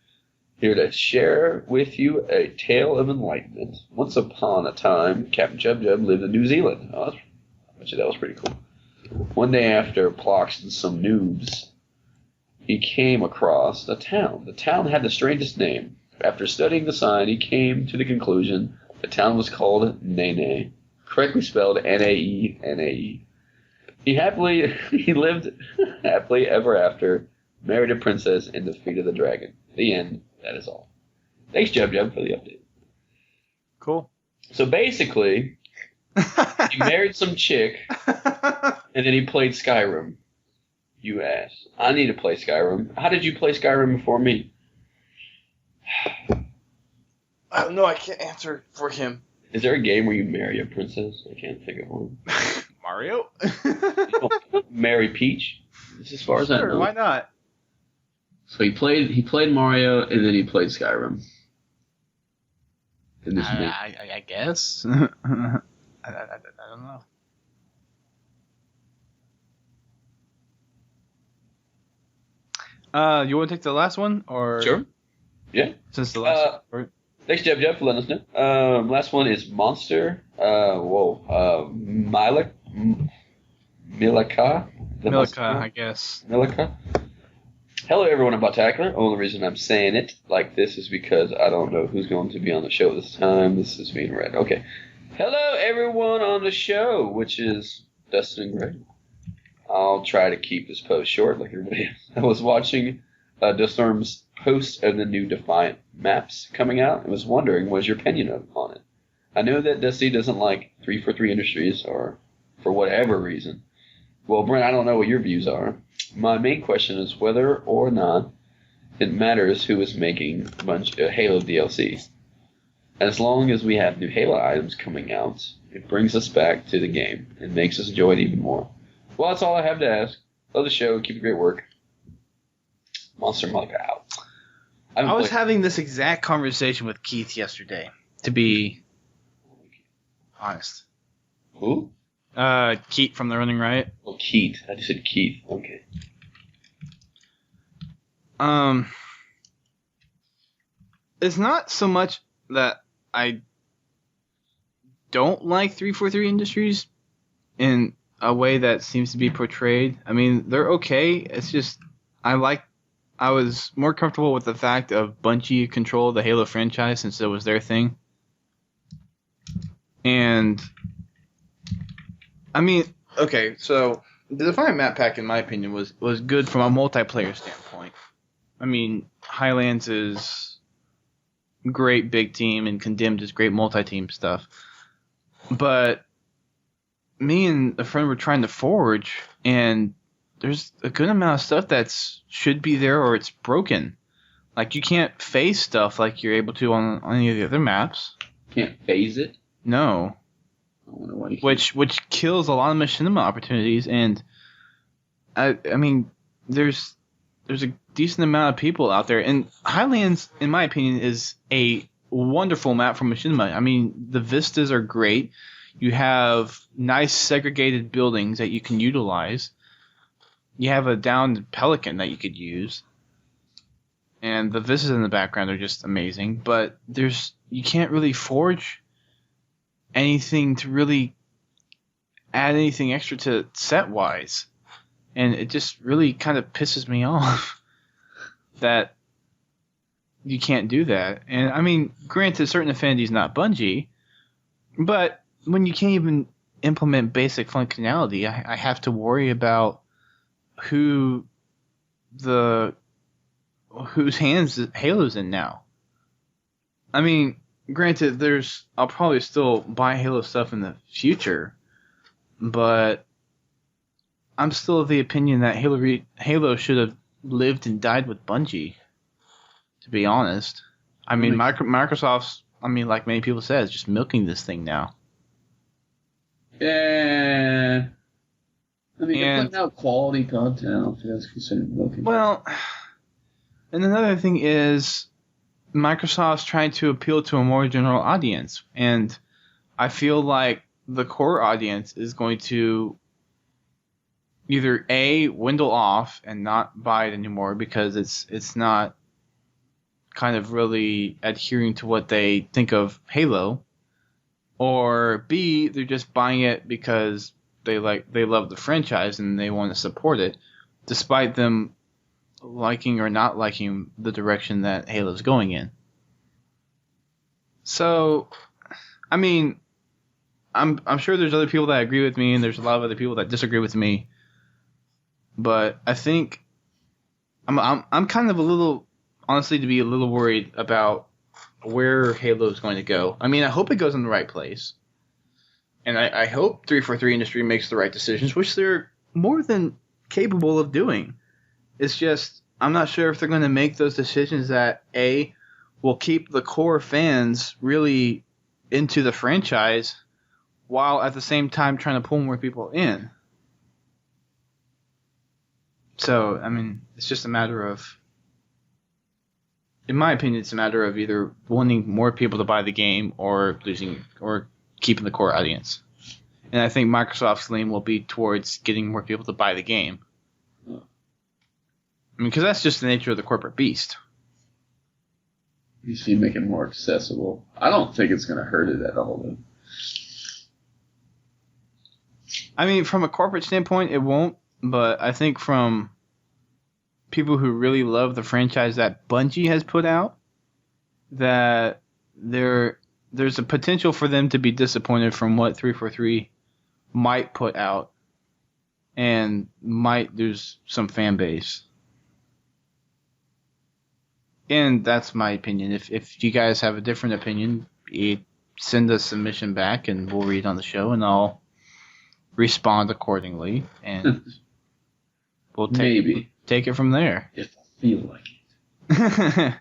here to share with you a tale of enlightenment. Once upon a time, Captain Jub lived in New Zealand. Oh, I bet you that was pretty cool. One day after Plox and some noobs, he came across a town. The town had the strangest name. After studying the sign, he came to the conclusion the town was called Nene, correctly spelled Nae. He lived happily ever after, married a princess, and defeated the dragon. The end. That is all. Thanks, Jub, for the update. Cool. So basically, he married some chick, and then he played Skyrim. You ass. I need to play Skyrim. How did you play Skyrim before me? I don't know. I can't answer for him. Is there a game where you marry a princess? I can't think of one. Mario? Marry Peach? That's as far as I know. Why not? So he played Mario, and then he played Skyrim. I guess. I don't know. You want to take the last one, or sure? Yeah. Since the last one. Thanks, Jeb, for letting us know. Last one is Monster. Milaka. I guess. Milaka. Hello, everyone at Podtacular. Only reason I'm saying it like this is because I don't know who's going to be on the show this time. This is being read. Okay. Hello, everyone on the show, which is Dustin and Greg. I'll try to keep this post short like everybody else. I was watching Dustorm's post of the new Defiant Maps coming out and was wondering what your opinion on it. I know that Dusty doesn't like 343 Industries, or for whatever reason. Well, Brent, I don't know what your views are. My main question is whether or not it matters who is making a bunch of Halo DLC. As long as we have new Halo items coming out, it brings us back to the game and makes us enjoy it even more. Well, that's all I have to ask. Love the show. Keep the great work. Monster Mother out. I was having this exact conversation with Keith yesterday, to be honest. Who? Keith from the Running Riot. Oh, Keith. I just said Keith. Okay. It's not so much that I don't like 343 Industries in a way that seems to be portrayed. I mean, they're okay. It's just I like I was more comfortable with the fact of Bungie control the Halo franchise since it was their thing. And, I mean, okay, so the Defiant Map Pack, in my opinion, was good from a multiplayer standpoint. I mean, Highlands is great big team and Condemned is great multi-team stuff. But me and a friend were trying to forge, and there's a good amount of stuff that should be there or it's broken. Like, you can't phase stuff like you're able to on any of the other maps. Can't phase it? No. I wonder why you Which kills a lot of machinima opportunities, and I mean, there's a decent amount of people out there, and Highlands, in my opinion, is a wonderful map for machinima. I mean, the vistas are great. You have nice segregated buildings that you can utilize. You have a downed pelican that you could use. And the vistas in the background are just amazing. But you can't really forge anything to really add anything extra to set-wise. And it just really kind of pisses me off that you can't do that. And, I mean, granted, certain affinity is not Bungie, but when you can't even implement basic functionality, I have to worry about whose hands Halo's in now. I mean, granted, I'll probably still buy Halo stuff in the future, but I'm still of the opinion that Halo should have lived and died with Bungie, to be honest. I mean, Microsoft's, like many people said, is just milking this thing now. Yeah. I mean, they're putting out quality content. I don't think that's considered milking. Well, and another thing is Microsoft's trying to appeal to a more general audience. And I feel like the core audience is going to either A, dwindle off and not buy it anymore because it's not kind of really adhering to what they think of Halo, or B, they're just buying it because they love the franchise and they want to support it, despite them liking or not liking the direction that Halo's going in. So, I mean, I'm sure there's other people that agree with me and there's a lot of other people that disagree with me, but I think I'm kind of a little, honestly, to be a little worried about where Halo's going to go. I mean, I hope it goes in the right place. And I hope 343 Industry makes the right decisions, which they're more than capable of doing. It's just, I'm not sure if they're going to make those decisions that, A, will keep the core fans really into the franchise, while at the same time trying to pull more people in. So, I mean, it's just a matter of, in my opinion, it's a matter of either wanting more people to buy the game or keeping the core audience. And I think Microsoft's lean will be towards getting more people to buy the game. I mean, because that's just the nature of the corporate beast. You see, make it more accessible. I don't think it's going to hurt it at all, though. I mean, from a corporate standpoint, it won't. But I think from people who really love the franchise that Bungie has put out, that there's a potential for them to be disappointed from what 343 might put out, and might lose some fan base. And that's my opinion. If you guys have a different opinion, send a submission back and we'll read it on the show, and I'll respond accordingly, and we'll take it from there. If I feel like it.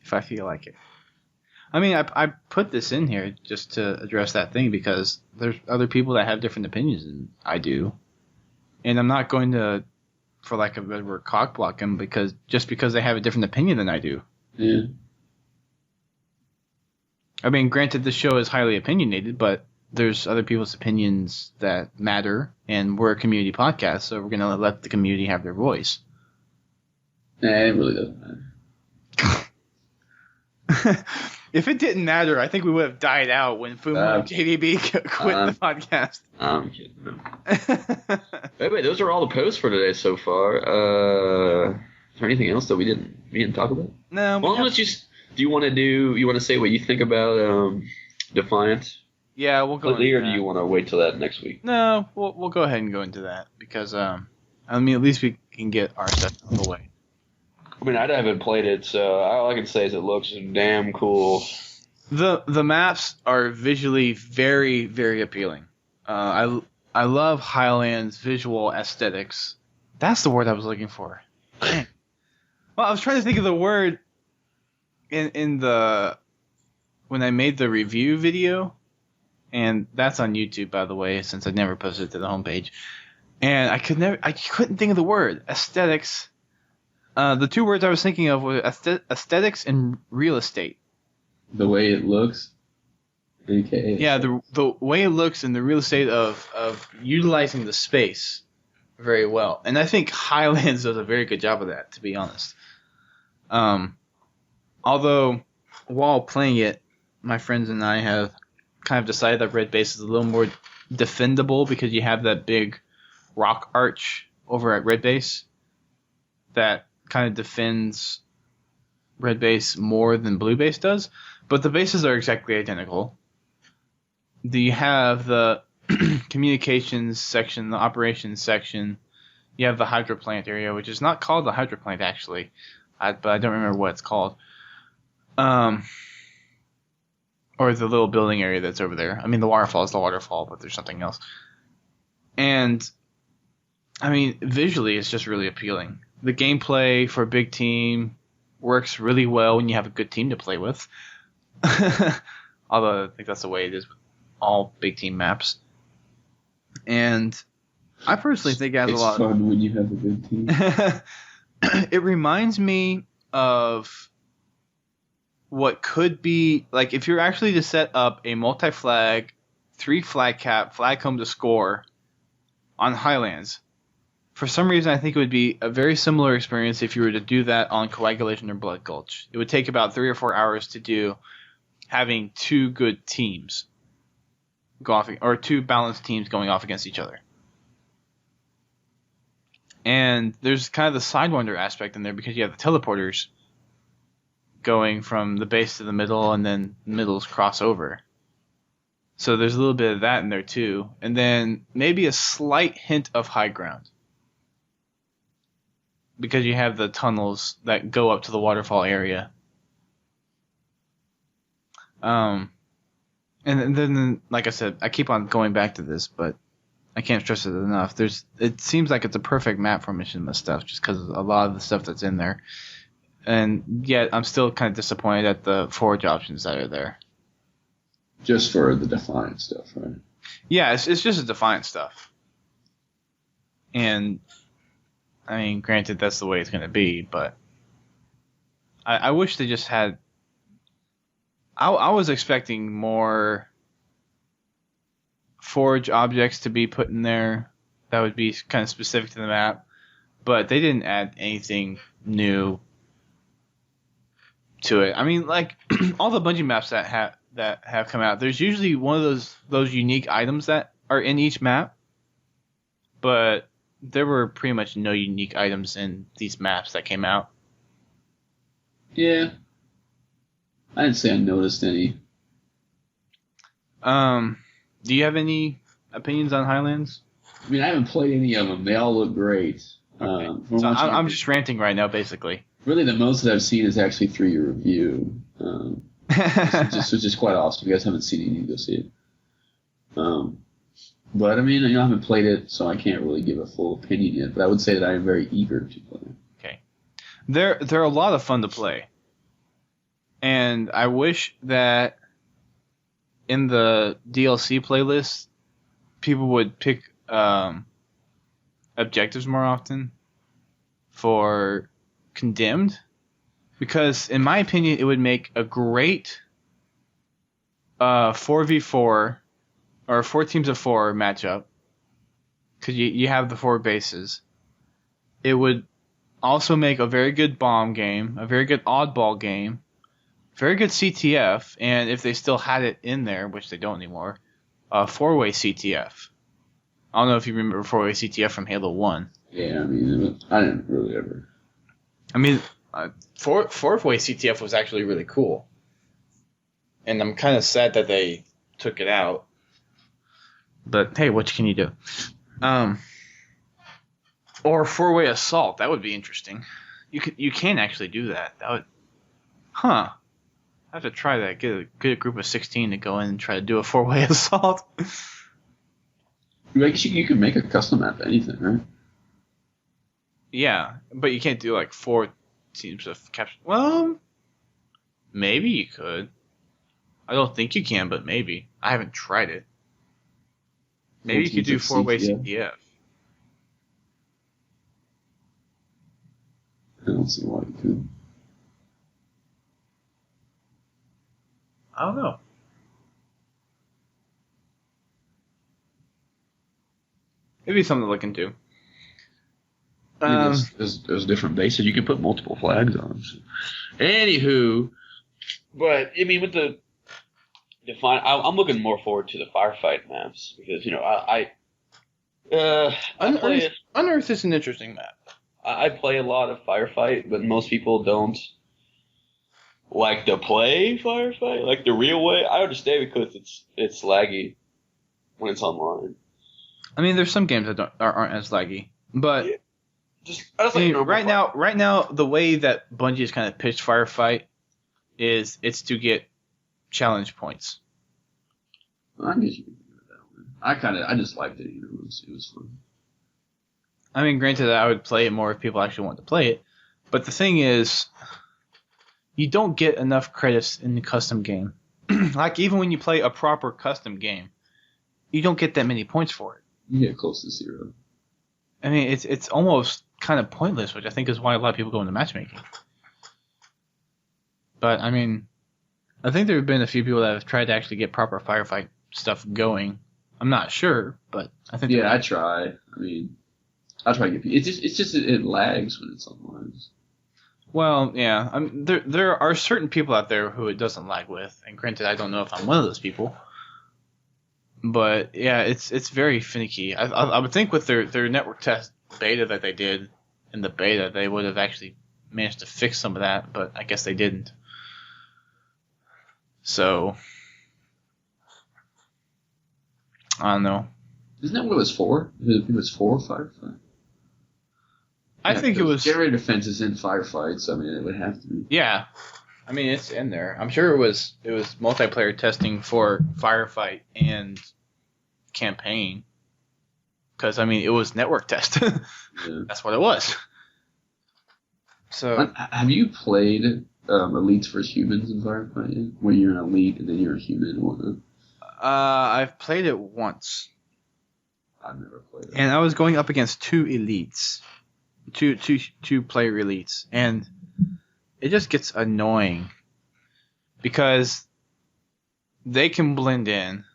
If I feel like it. I mean, I put this in here just to address that thing because there's other people that have different opinions than I do. And I'm not going to, for lack of a better word, cock block them because they have a different opinion than I do. Yeah. I mean, granted, this show is highly opinionated, but there's other people's opinions that matter, and we're a community podcast, so we're going to let the community have their voice. Nah, it really doesn't matter. If it didn't matter, I think we would have died out when Fumo and JVB quit the podcast. I'm kidding. No. Anyway, those are all the posts for today so far. there anything else that we didn't talk about? No. Well, let's just. You want to say what you think about Defiant? Yeah, we'll go. Or do you want to wait till that next week? No, we'll go ahead and go into that because I mean, at least we can get our stuff out of the way. I mean, I haven't played it, so all I can say is it looks damn cool. The maps are visually very, very appealing. I love Highland's visual aesthetics. That's the word I was looking for. Dang. Well, I was trying to think of the word in the when I made the review video, and that's on YouTube, by the way, since I never posted it to the homepage. And I couldn't think of the word aesthetics. The two words I was thinking of were aesthetics and real estate. The way it looks. AKA. Yeah, the way it looks and the real estate of utilizing the space very well. And I think Highlands does a very good job of that, to be honest. Although, while playing it, my friends and I have kind of decided that Red Base is a little more defendable because you have that big rock arch over at Red Base that kind of defends Red Base more than Blue Base does. But the bases are exactly identical. You have the communications section, the operations section. You have the hydro plant area, which is not called the hydro plant, actually. But I don't remember what it's called. Or the little building area that's over there. I mean, the waterfall is the waterfall, but there's something else. And, I mean, visually, it's just really appealing. The gameplay for a big team works really well when you have a good team to play with. Although I think that's the way it is with all big team maps. And I personally think it has a lot. It's fun when you have a good team. It reminds me of what could be like if you're actually to set up a multi-flag, 3 flag cap, flag home to score on Highlands. For some reason, I think it would be a very similar experience if you were to do that on Coagulation or Blood Gulch. It would take about 3 or 4 hours to do, having 2 good teams go off, or 2 balanced teams going off against each other. And there's kind of the Sidewinder aspect in there because you have the teleporters going from the base to the middle, and then the middles cross over. So there's a little bit of that in there too. And then maybe a slight hint of high ground, because you have the tunnels that go up to the waterfall area. And then, like I said, I keep on going back to this, but I can't stress it enough. It seems like it's a perfect map for missionless stuff, just because of a lot of the stuff that's in there. And yet, I'm still kind of disappointed at the forage options that are there. Just for the Defiant stuff, right? Yeah, it's just the Defiant stuff. And, I mean, granted, that's the way it's going to be, but I wish they just had... I was expecting more forage objects to be put in there that would be kind of specific to the map, but they didn't add anything new to it. I mean, like all the Bungie maps that have come out, there's usually one of those unique items that are in each map, but there were pretty much no unique items in these maps that came out. Yeah. I didn't say I noticed any. Do you have any opinions on Highlands? I mean, I haven't played any of them. They all look great. Okay. So I'm just ranting right now, basically. Really, the most that I've seen is actually through your review, which is quite awesome. If you guys haven't seen it, you need to go see it. But I mean, I haven't played it, so I can't really give a full opinion yet. But I would say that I am very eager to play it. Okay, they're a lot of fun to play, and I wish that in the DLC playlist, people would pick objectives more often for Condemned, because in my opinion it would make a great 4v4 or 4 teams of 4 matchup, because you have the 4 bases. It would also make a very good bomb game, a very good oddball game, very good CTF, and if they still had it in there, which they don't anymore, 4-way CTF. I don't know if you remember 4-way CTF from Halo 1. Yeah, I mean, I didn't really ever. I mean, four-way CTF was actually really cool, and I'm kind of sad that they took it out. But hey, what can you do? Or four-way assault. That would be interesting. You can actually do that. That would, I have to try that. Get a group of 16 to go in and try to do a four-way assault. I guess you can make a custom map anything, right? Yeah, but you can't do like 4 teams of capture. Well, maybe you could. I don't think you can, but maybe. I haven't tried it. Maybe you could do four-way CTF. I don't see why you could. I don't know. Maybe something to look into. There's different bases. You can put multiple flags on. So. Anywho, but I mean, with the Defiant, I'm looking more forward to the firefight maps because Unearth is an interesting map. I play a lot of firefight, but most people don't like to play firefight like the real way. I understand because it's laggy when it's online. I mean, there's some games that aren't as laggy, but right now, the way that Bungie has kind of pitched firefight is it's to get challenge points. I guess you can do it that way. I just liked it. It was fun. I mean, granted, I would play it more if people actually want to play it, but the thing is, you don't get enough credits in the custom game. Like even when you play a proper custom game, you don't get that many points for it. You get close to 0. I mean, it's almost kind of pointless, which I think is why a lot of people go into matchmaking. But I mean, I think there have been a few people that have tried to actually get proper firefight stuff going. I'm not sure, but I think. Yeah, I try. I mean, I try to get. It's just it lags when it's online. Well, yeah. There are certain people out there who it doesn't lag with, and granted, I don't know if I'm one of those people. But yeah, it's very finicky. I would think with their network test beta that they did in the beta, they would have actually managed to fix some of that, but I guess they didn't. So I don't know. Isn't that what it was for? It was for firefight. I think it was generator defense is in firefights. I mean, it would have to be. Yeah, I mean it's in there. I'm sure it was multiplayer testing for firefight and campaign. Because I mean it was network test. Yeah. That's what it was. So have you played Elites vs Humans in firefight yet? Where you're an elite and then you're a human and whatnot? I've played it once. I've never played it. And I was going up against 2 elites. Two player elites, and it just gets annoying because they can blend in.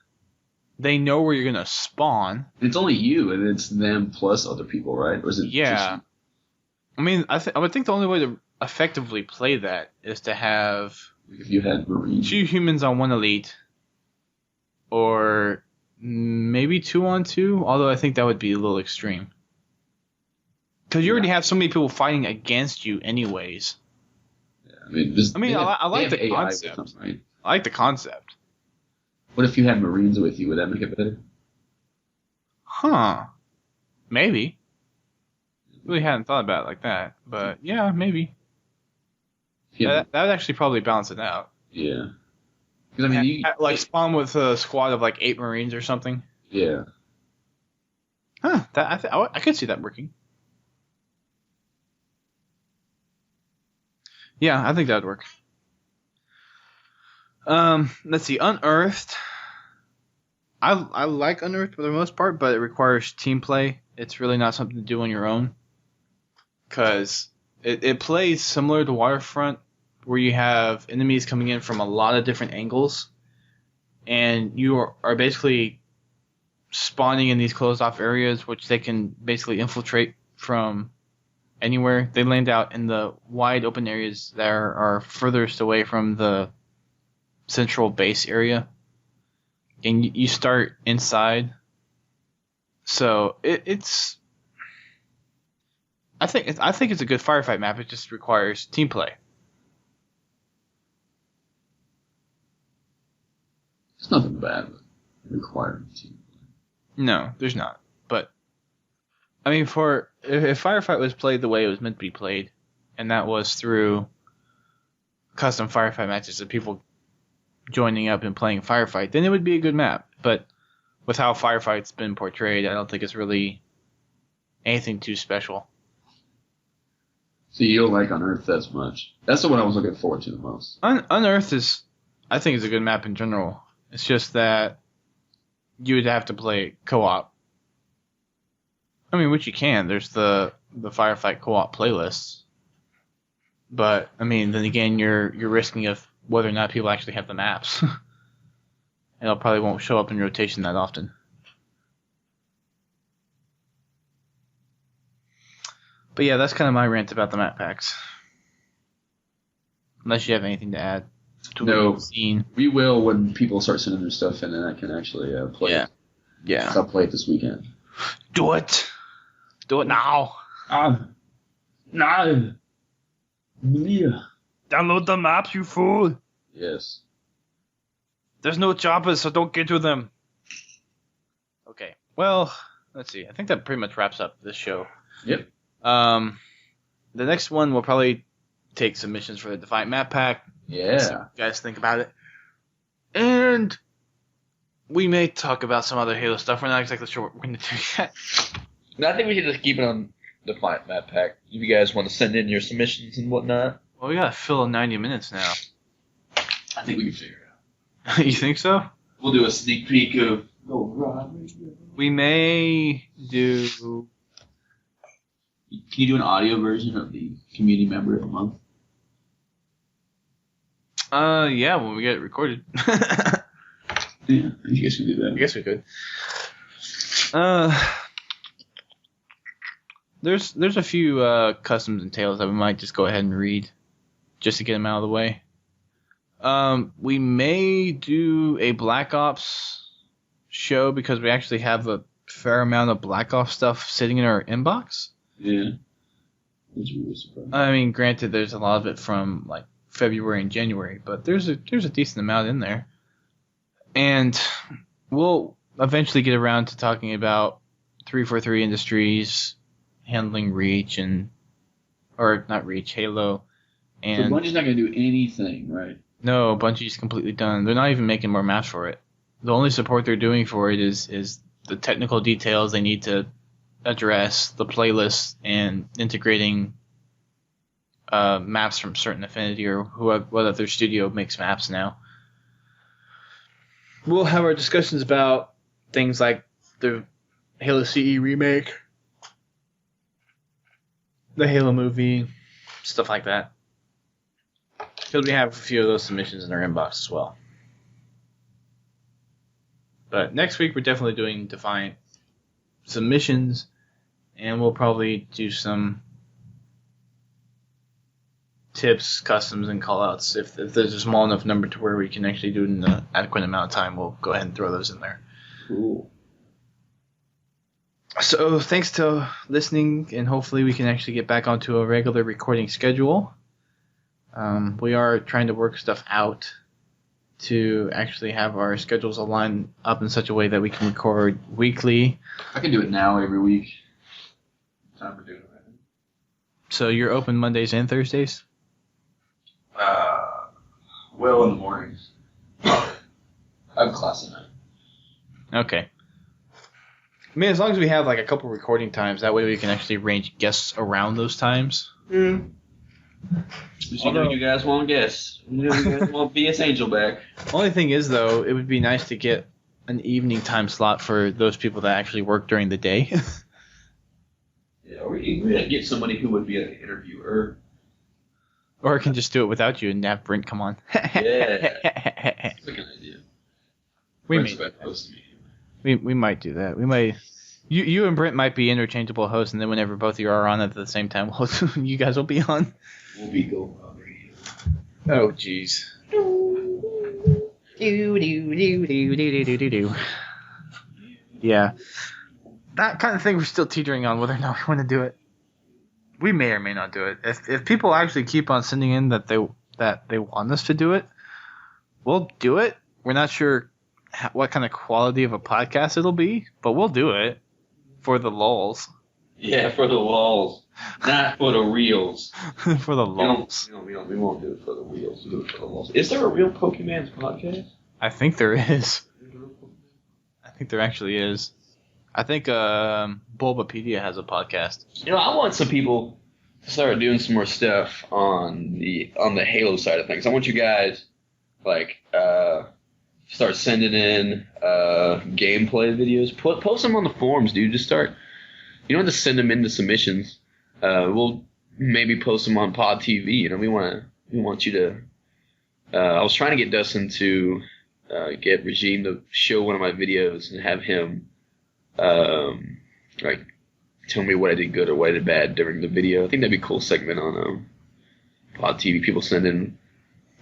They know where you're gonna spawn. It's only you, and it's them plus other people, right? Or is it just... I mean, I would think the only way to effectively play that is to have if you had Marines. 2 humans on 1 elite, or maybe 2 on 2. Although I think that would be a little extreme. Because you already have so many people fighting against you anyways. Yeah, I like the concept. Them, right? I like the concept. What if you had Marines with you? Would that make it better? Huh. Maybe. Really hadn't thought about it like that. But yeah, maybe. Yeah. That would actually probably balance it out. Yeah. Because I mean, spawn with a squad of like 8 Marines or something. Yeah. Huh. I could see that working. Yeah, I think that would work. Let's see. Unearthed. I like Unearthed for the most part, but it requires team play. It's really not something to do on your own. Because it plays similar to Waterfront, where you have enemies coming in from a lot of different angles. And you are basically spawning in these closed-off areas, which they can basically infiltrate from anywhere. They land out in the wide open areas that are furthest away from the central base area. And you start inside. So it's I think it's a good firefight map. It just requires team play. There's nothing bad with requiring team play. No, there's not. But I mean, if firefight was played the way it was meant to be played, and that was through custom firefight matches of people joining up and playing firefight, then it would be a good map. But with how firefight's been portrayed, I don't think it's really anything too special. So you don't like Unearthed as much? That's the one I was looking forward to the most. Unearthed I think, is a good map in general. It's just that you would have to play co-op. I mean, which you can. There's the firefight co-op playlists. But I mean, then again, you're risking of whether or not people actually have the maps. And it probably won't show up in rotation that often. But yeah, that's kind of my rant about the map packs. Unless you have anything to add to what you've seen. We will when people start sending their stuff in, and I can actually play it. Yeah. I'll play it this weekend. Do it. Do it now. No. Yeah. Download the maps, you fool. Yes. There's no choppers, so don't get to them. Okay. Well, let's see. I think that pretty much wraps up this show. Yep. The next one will probably take submissions for the Defiant Map Pack. Yeah. So you guys think about it. And we may talk about some other Halo stuff. We're not exactly sure what we're going to do yet. No, I think we should just keep it on Defiant Map Pack. If you guys want to send in your submissions and whatnot. Well, we got to fill 90 minutes now. I think we can figure it out. You think so? We'll do a sneak peek of... We may do... Can you do an audio version of the community member of the month? Yeah, when we get it recorded. Yeah, you guys can do that. I guess we could. There's a few customs and tales that we might just go ahead and read, just to get them out of the way. We may do a Black Ops show because we actually have a fair amount of Black Ops stuff sitting in our inbox. Yeah. That's really surprising. I mean, granted, there's a lot of it from like February and January, but there's a decent amount in there. And we'll eventually get around to talking about 343 Industries handling Reach or not Reach, Halo. And so Bungie's not going to do anything, right? No, Bungie's completely done. They're not even making more maps for it. The only support they're doing for it is the technical details they need to address, the playlists, and integrating maps from certain Affinity or what other studio makes maps now. We'll have our discussions about things like the Halo CE remake, the Halo movie, stuff like that. Because we have a few of those submissions in our inbox as well. But next week we're definitely doing Defiant submissions, and we'll probably do some tips, customs, and callouts. If there's a small enough number to where we can actually do it in an adequate amount of time, we'll go ahead and throw those in there. Cool. So thanks to listening, and hopefully we can actually get back onto a regular recording schedule. We are trying to work stuff out to actually have our schedules aligned up in such a way that we can record weekly. I can do it now every week. Time for doing it right now. So you're open Mondays and Thursdays? Well, in the mornings. I have class at night. Okay. I mean, as long as we have like a couple recording times, that way we can actually arrange guests around those times. You know you guys want guests. You know you guys want BS Angel back. Only thing is, though, it would be nice to get an evening time slot for those people that actually work during the day. Yeah, or we could get somebody who would be an interviewer. Or I can just do it without you and have Brent come on. Yeah. That's a good idea. We might do that. We might. You and Brent might be interchangeable hosts, and then whenever both of you are on at the same time, you guys will be on. We'll be going on radio. Oh, jeez. Yeah. That kind of thing we're still teetering on whether or not we want to do it. We may or may not do it. If people actually keep on sending in that they want us to do it, we'll do it. We're not sure what kind of quality of a podcast it'll be, but we'll do it for the lulz. Yeah, for the lulz, not for the reels. For the lulz. We won't do it for the reels. We'll do it for the lulz. Is there a real Pokemon's podcast? I think there is. I think there actually is. I think Bulbapedia has a podcast. I want some people to start doing some more stuff on the Halo side of things. I want you guys start sending in gameplay videos. Post them on the forums, dude. Just start. You don't have to send them into submissions. We'll maybe post them on Pod TV. We want you to. I was trying to get Dustin to get Regime to show one of my videos and have him tell me what I did good or what I did bad during the video. I think that'd be a cool segment on Pod TV. People send in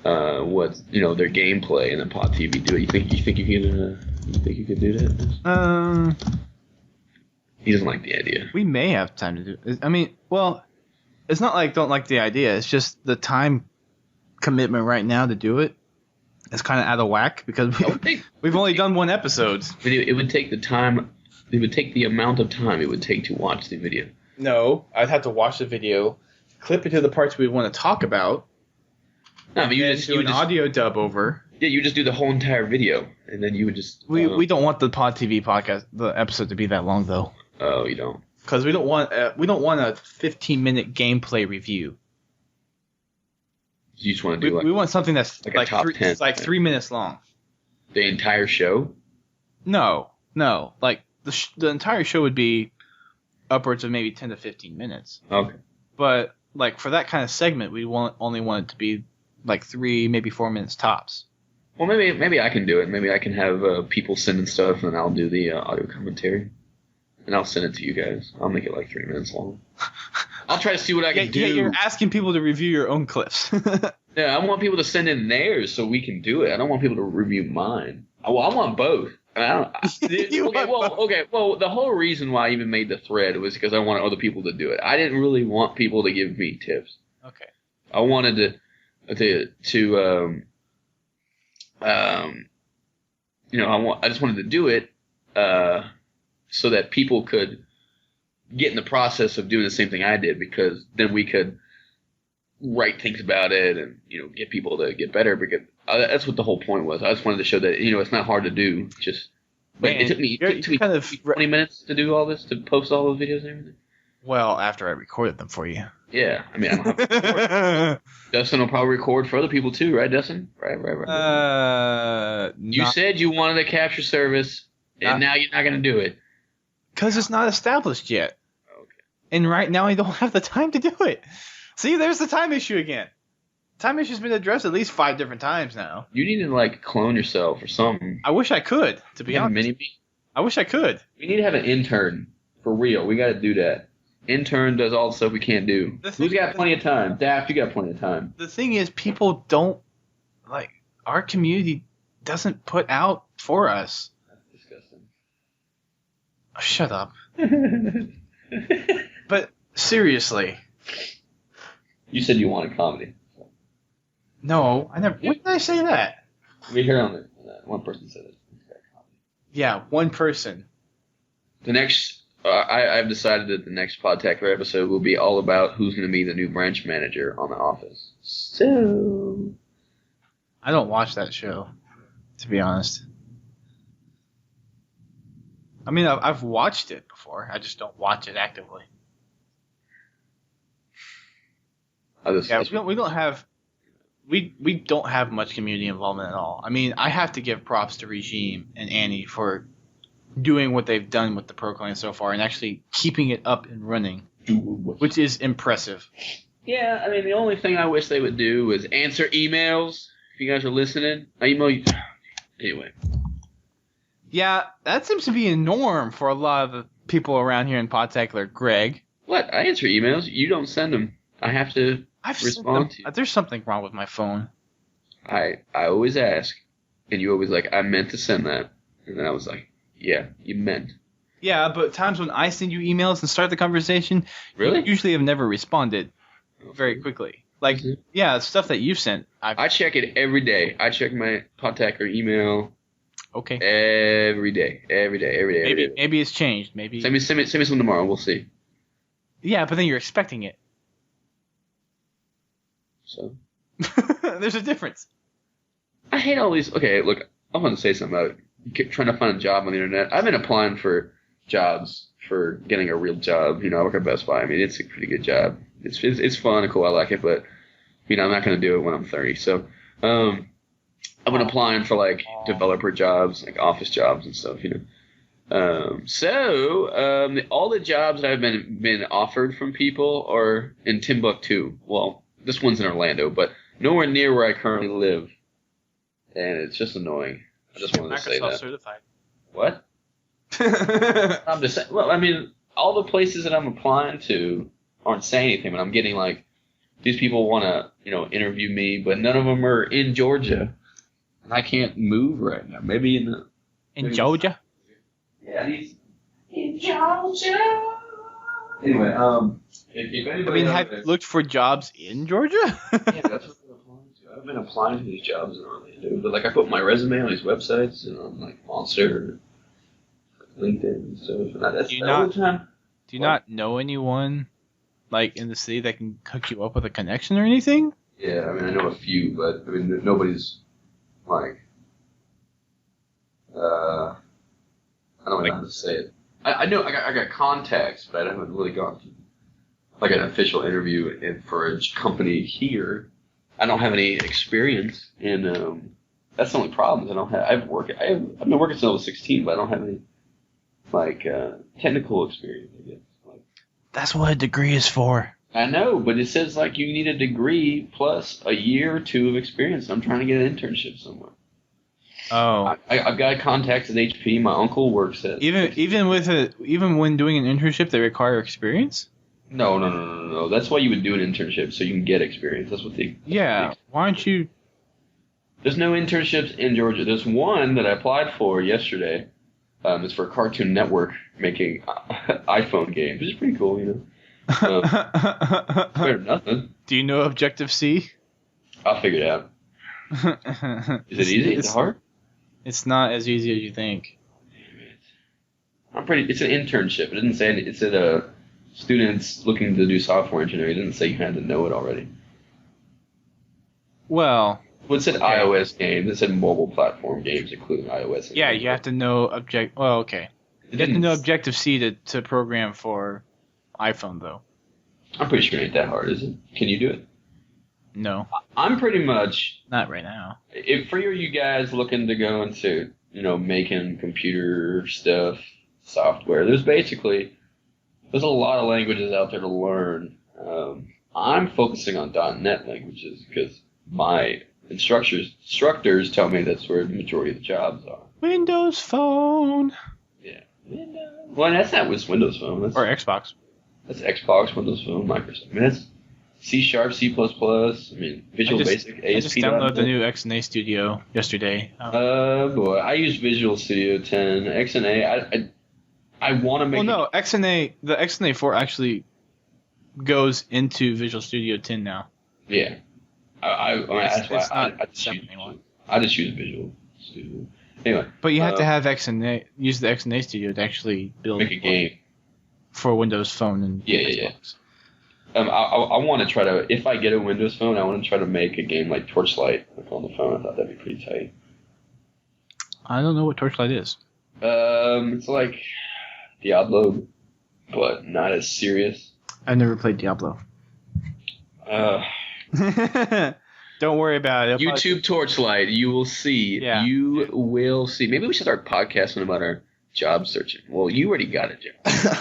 what their gameplay and then Pod TV do it. You think you could do that? He doesn't like the idea. We may have time to do it. I mean, well, it's not like don't like the idea. It's just the time commitment right now to do it is kind of out of whack because we've only done one episode. It would take the time. It would take the amount of time it would take to watch the video. No, I'd have to watch the video, clip it to the parts we want to talk about. No, but you do an audio dub over. Yeah, you just do the whole entire video, and then you would just. We don't want the Pod TV podcast, the episode, to be that long though. Oh, you don't. Because we don't want a 15-minute gameplay review. You just want to do we want something that's like a top 10. It's like 3 minutes long. The entire show? No. Like the entire show would be upwards of maybe 10 to 15 minutes. Okay. But like for that kind of segment, we only want it to be like 3, maybe 4 minutes tops. Well, maybe I can do it. Maybe I can have people sending stuff, and I'll do the audio commentary. And I'll send it to you guys. I'll make it like 3 minutes long. I'll try to see what I can do. Yeah, you're asking people to review your own clips. Yeah, I want people to send in theirs so we can do it. I don't want people to review mine. I want both. Well, the whole reason why I even made the thread was because I wanted other people to do it. I didn't really want people to give me tips. Okay. I wanted I just wanted to do it so that people could get in the process of doing the same thing I did, because then we could write things about it and get people to get better, because that's what the whole point was. I just wanted to show that it's not hard to do. It took me 20 minutes to do all this, to post all those videos and everything. Well, after I recorded them for you. Yeah, I mean, I don't have to record. Dustin will probably record for other people too, right, Dustin? Right. You said you wanted a capture service, and now you're not going to do it. Because it's not established yet. Okay. And right now I don't have the time to do it. See, there's the time issue again. Time issue's been addressed at least 5 different times now. You need to clone yourself or something. I wish I could, to be honest. Mini-me? I wish I could. We need to have an intern. For real. We got to do that. Intern does all the stuff we can't do. Who's got plenty of time? Daft, you got plenty of time. The thing is, people don't, our community doesn't put out for us. That's disgusting. Oh, shut up. But seriously. You said you wanted comedy. So. No, I never. When did I say that? We heard on that. One person said it. Yeah, one person. The next, I've decided that the next Podtacular episode will be all about who's going to be the new branch manager on The Office. So, I don't watch that show, to be honest. I mean, I've watched it before. I just don't watch it actively. We don't have much community involvement at all. I mean, I have to give props to Regime and Annie for doing what they've done with the Pro Clan so far and actually keeping it up and running, which is impressive. Yeah, I mean, the only thing I wish they would do is answer emails. If you guys are listening, I email you. Anyway. Yeah, that seems to be a norm for a lot of the people around here in Podtacular. Greg. What? I answer emails. You don't send them. I have to respond to you. There's something wrong with my phone. I always ask, and you always I meant to send that. And then I was like, yeah, you meant. Yeah, but times when I send you emails and start the conversation, Really? you usually have never responded very quickly. Like, Mhm. yeah, stuff that you've sent. I check it every day. I check my Podtacular email Okay. every day. Every day. Maybe it's changed. Maybe. Send me some tomorrow. We'll see. Yeah, but then you're expecting it. So There's a difference. I hate all these. Okay, look, I want to say something about trying to find a job on the internet. I've been applying for jobs for getting a real job. I work at Best Buy. I mean, it's a pretty good job. It's fun and cool. I like it, but I'm not going to do it when I'm 30. So I've been applying for like developer jobs, like office jobs and stuff. All the jobs that I've been offered from people are in Timbuktu. Well, this one's in Orlando, but nowhere near where I currently live, and it's just annoying. I just wanted to say that. Microsoft certified. What? I'm just saying. Well, I mean, all the places that I'm applying to aren't saying anything, but I'm getting like these people want to, interview me, but none of them are in Georgia, and I can't move right now. Maybe in Georgia. Yeah, he's in Georgia. Anyway, if anybody have you looked for jobs in Georgia? Yeah, that's what I've been applying to. I've been applying to these jobs in Orlando, but like I put my resume on these websites and on like Monster, LinkedIn, and stuff. And that's the only time. Do you not know anyone like in the city that can hook you up with a connection or anything? Yeah, I mean I know a few, but I mean nobody's like. I don't know how to say it. I know I got contacts, but I haven't really gone to like an official interview for a company here. I don't have any experience, and that's the only problem. I've been working since I was 16, but I don't have any like technical experience. I guess. That's what a degree is for. I know, but it says like you need a degree plus a year or two of experience. I'm trying to get an internship somewhere. Oh, I've got contacts at HP. My uncle works at even when doing an internship, they require experience. No. That's why you would do an internship, so you can get experience. That's what they. Yeah. Why aren't you? There's no internships in Georgia. There's one that I applied for yesterday. It's for Cartoon Network making iPhone games, which is pretty cool, better than nothing. Do you know Objective C? I'll figure it out. Is it easy? Is it hard? It's not as easy as you think. It's an internship. It didn't say it said students looking to do software engineering. It didn't say you had to know it already. Well, it said iOS games. It said mobile platform games, including iOS. Yeah, you have to know Well, okay. You have to know Objective C to program for iPhone, though. I'm pretty sure it ain't that hard, is it? Can you do it? No. I'm pretty much... Not right now. If for you guys looking to go into, making computer stuff, software, there's a lot of languages out there to learn. I'm focusing on .NET languages because my instructors tell me that's where the majority of the jobs are. Windows Phone. Yeah. Windows. Well, that's not with Windows Phone. Or Xbox. That's Xbox, Windows Phone, Microsoft. I mean, that's C#, C++. I mean, Visual Basic, ASP. I just downloaded the new XNA Studio yesterday. Boy, I use Visual Studio 10. XNA, I want to make... Well, no, XNA, the XNA 4 actually goes into Visual Studio 10 now. Yeah. That's why I just use Visual Studio. Anyway. But you have to have use the XNA Studio to actually build... Make a game. For Windows Phone and Xbox. I want to try to, if I get a Windows Phone, I want to try to make a game like Torchlight on the phone. I thought that'd be pretty tight. I don't know what Torchlight is. It's like Diablo, but not as serious. I've never played Diablo. Don't worry about it. YouTube Torchlight, you will see. Yeah. You will see. Maybe we should start podcasting about our job searching. Well, you already got a job.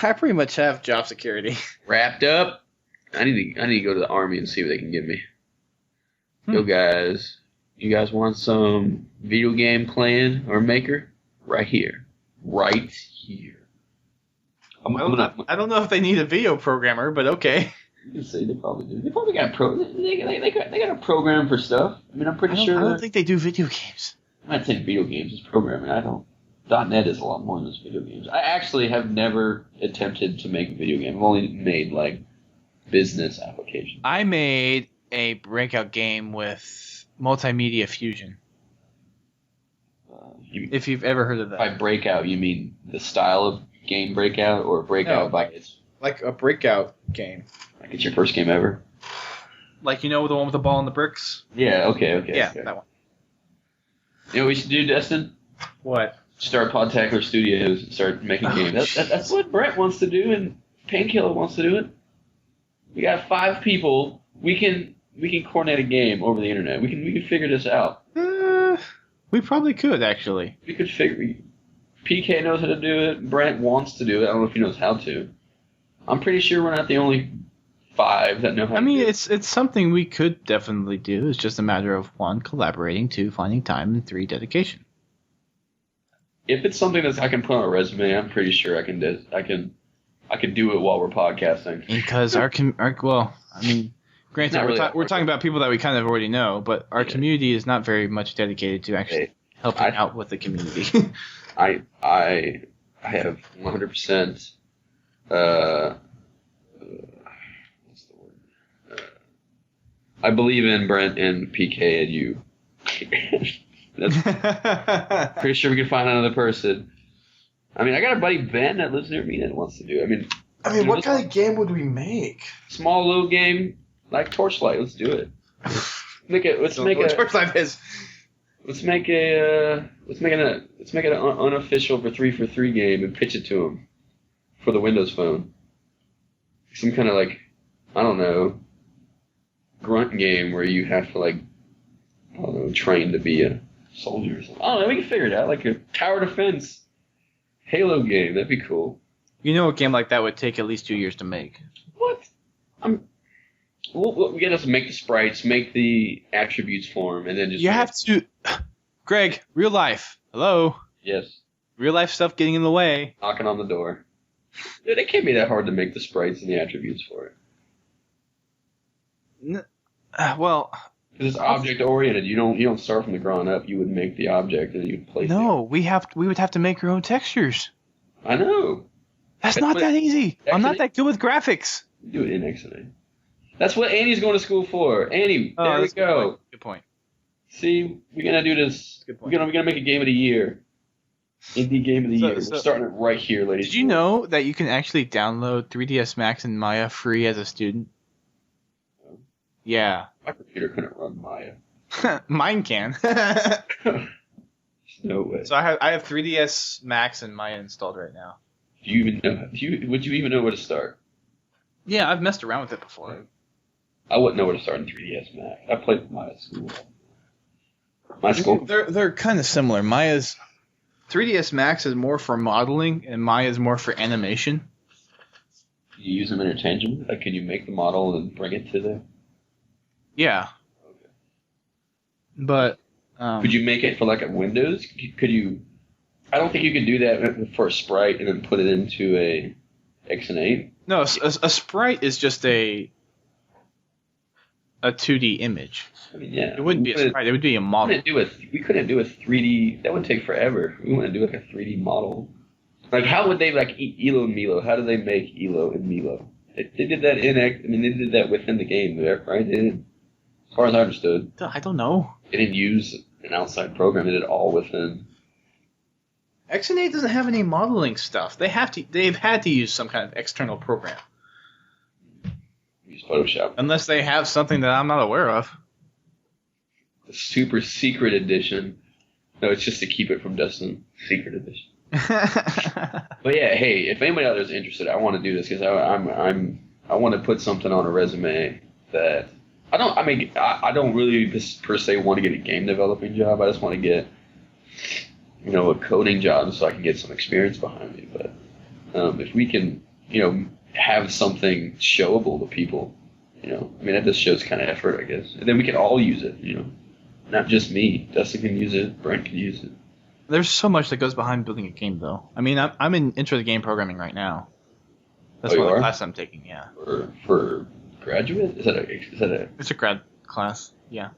I pretty much have job security. Wrapped up. I need to go to the Army and see what they can give me. Yo, guys. You guys want some video game playing or maker? Right here. Right here. I don't know if they need a video programmer, but okay. You can say they probably do. They probably got they got a program for stuff. I mean, I'm pretty sure. I don't think they do video games. I think video games is programming. I don't. .NET is a lot more than just video games. I actually have never attempted to make a video game. I've only made like business applications. I made a Breakout game with multimedia fusion. If you've ever heard of that. By Breakout, you mean the style of game Breakout, or Breakout by its... Like a Breakout game. Like it's your first game ever? Like, the one with the ball and the bricks? Yeah, okay. Yeah, okay. that one. You know what we should do, Destin? What? Start Podtacular Studios and start making games. That's what Brent wants to do, and Painkiller wants to do it. We got 5 people. We can coordinate a game over the internet. We can figure this out. We probably could, actually. We could figure. PK knows how to do it. Brent wants to do it. I don't know if he knows how to. I'm pretty sure we're not the only 5 that know how. I to mean, do it's something we could definitely do. It's just a matter of 1, collaborating, 2, finding time, and 3, dedication. If it's something that I can put on a resume, I'm pretty sure I can do it while we're podcasting. Because granted, really we're talking about people that we kind of already know, but our community is not very much dedicated to actually helping out with the community. I have 100%. What's the word? I believe in Brent and PK and you. That's pretty sure we can find another person. I mean, I got a buddy Ben that lives near me that wants to do it. I mean, what kind of game would we make? Small little game like Torchlight. Let's do it. Let's make an unofficial for 3 game and pitch it to them for the Windows Phone. Some kind of like, I don't know, grunt game where you have to like, I don't know, train to be a soldier or something. I don't know. We can figure it out. Like a tower defense Halo game. That'd be cool. A game like that would take at least 2 years to make. What? We gotta just make the sprites, make the attributes for them, and then just... You have to... Greg, real life. Hello? Yes. Real life stuff getting in the way. Knocking on the door. Dude, it can't be that hard to make the sprites and the attributes for it. Well... Because it's object-oriented. You don't start from the ground up. You would make the object, and then you would place it. No, we would have to make our own textures. I know. That's not that easy. I'm not that good with graphics. Do it in XNA. That's what Annie's going to school for. Annie, there we go. Good point. See, we're going to do this. Good point. We're going to make a game of the year. Indie game of the year. We're starting it right here, ladies. Did you know that you can actually download 3ds Max and Maya free as a student? Yeah. My computer couldn't run Maya. Mine can. No way. So I have 3ds Max and Maya installed right now. Do you even know? Would you even know where to start? Yeah, I've messed around with it before. I wouldn't know where to start in 3ds Max. I played with Maya at school. My school. They're kind of similar. 3ds Max is more for modeling, and Maya is more for animation. You use them interchangeably? Like, can you make the model and bring it to the... Yeah. Okay. But... could you make it for, like, a Windows? Could you... I don't think you could do that for a sprite and then put it into a XNA. No, a sprite is just a 2D image. I mean, yeah. It wouldn't be a sprite. It would be a model. We couldn't do a 3D. That would take forever. We wouldn't do like a 3D model. Like, how would they like Elo and Milo? How do they make Elo and Milo? They did that they did that within the game, right? They did, as far as I understood. I don't know. They didn't use an outside program. They did it all within. XNA doesn't have any modeling stuff. They've had to use some kind of external program. Use Photoshop. Unless they have something that I'm not aware of. The super secret edition. No, it's just to keep it from Dustin. Secret edition. But yeah, hey, if anybody out there is interested, I want to do this because I want to put something on a resume that I don't really per se want to get a game developing job. I just want to get a coding job so I can get some experience behind me. But if we can have something showable to people, that just shows kind of effort, I guess. And then we can all use it, not just me. Dustin can use it. Brent can use it. There's so much that goes behind building a game, though. I mean, I'm in intro to game programming right now. That's one of the classes I'm taking. Yeah. For graduate? Is that a? It's a grad class. Yeah.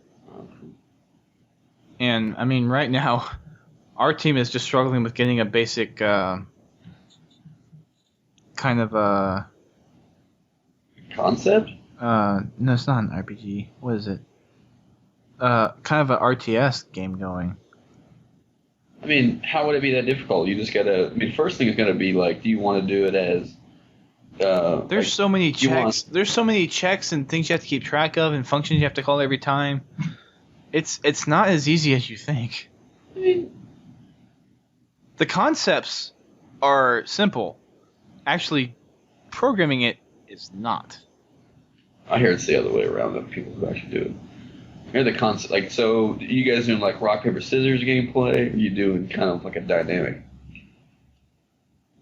And I mean, right now, Our team is just struggling with getting a basic kind of a concept. no, it's not an RPG. What is it? Kind of an RTS game going. I mean, how would it be that difficult? You just gotta. I mean, first thing is gonna be like, do you want to do it as? There's like, so many checks. There's so many checks and things you have to keep track of and functions you have to call every time. It's not as easy as you think. I mean, the concepts are simple. Actually, programming it is not. I hear it's the other way around. That people who actually do it. I hear the concept. Like, so you guys doing like rock paper scissors gameplay? Or are you doing kind of like a dynamic?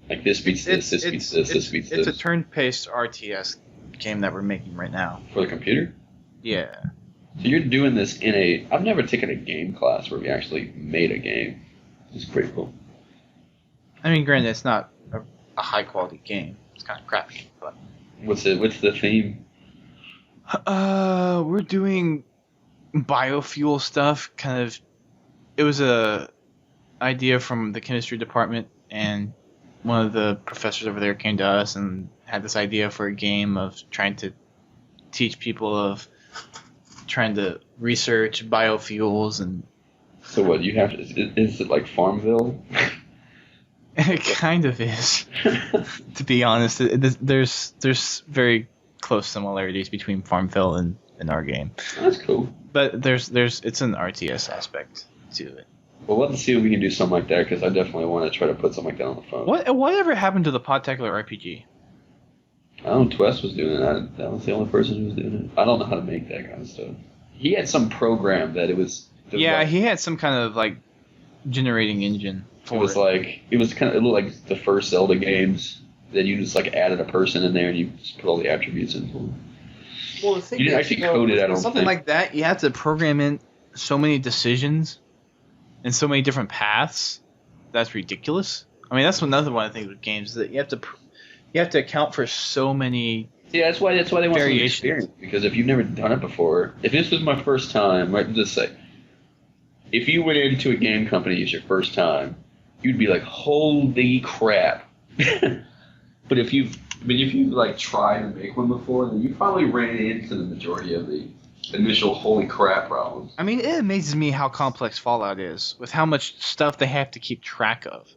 Like this beats this beats this beats this. It's a turn-based RTS game that we're making right now. For the computer? Yeah. So you're doing this in a... I've never taken a game class where we actually made a game. It's pretty cool. I mean, granted, it's not a high-quality game. It's kind of crappy, but... What's the theme? We're doing biofuel stuff, kind of... It was a idea from the chemistry department, and one of the professors over there came to us and had this idea for a game of trying to teach people of trying to research biofuels and... So what, you have to... Is it like Farmville? It kind of is, to be honest. There's very close similarities between Farmville and our game. That's cool. But it's an RTS aspect to it. Well, let's see if we can do something like that, because I definitely want to try to put something like that on the phone. Whatever happened to the Podtacular RPG? I don't know, Twest was doing it. That was the only person who was doing it. I don't know how to make that kind of stuff. He had some program that it was... Yeah, he had some kind of, like, generating engine. It was kind of, it looked like the first Zelda games. Then you just, like, added a person in there and you just put all the attributes in for them. Well, the thing you didn't actually code it, I don't something think. like that, you have to program in so many decisions and so many different paths. That's ridiculous. I mean, that's another one of the things with games, that you have to account for so many. Yeah, that's why they want some variations. experience. Because if you've never done it before, if this was my first time, right? Just say, if you went into a game company, it's your first time, you'd be like, "Holy crap!" But if you've like tried to make one before, then you probably ran into the majority of the initial "holy crap" problems. I mean, it amazes me how complex Fallout is, with how much stuff they have to keep track of.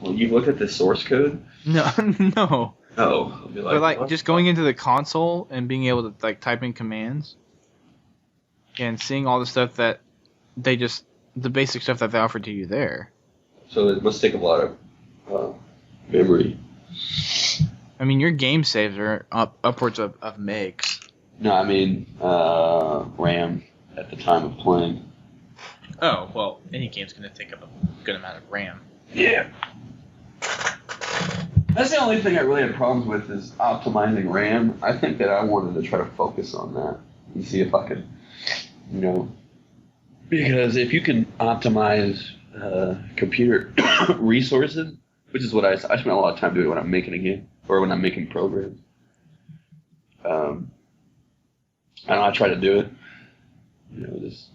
Well, you looked at the source code? No, no. Oh, I'll be But like what? just going into the console and being able to like type in commands and seeing all the stuff that the basic stuff that they offer to you there. So it must take a lot of memory. I mean, your game saves are upwards of megs. No, I mean RAM at the time of playing. Oh, well, any game's going to take up a good amount of RAM. Yeah. That's the only thing I really had problems with is optimizing RAM. I think that I wanted to try to focus on that and see if I could, because if you can optimize computer resources, which is what I spend a lot of time doing when I'm making a game or when I'm making programs. I try to do it. Just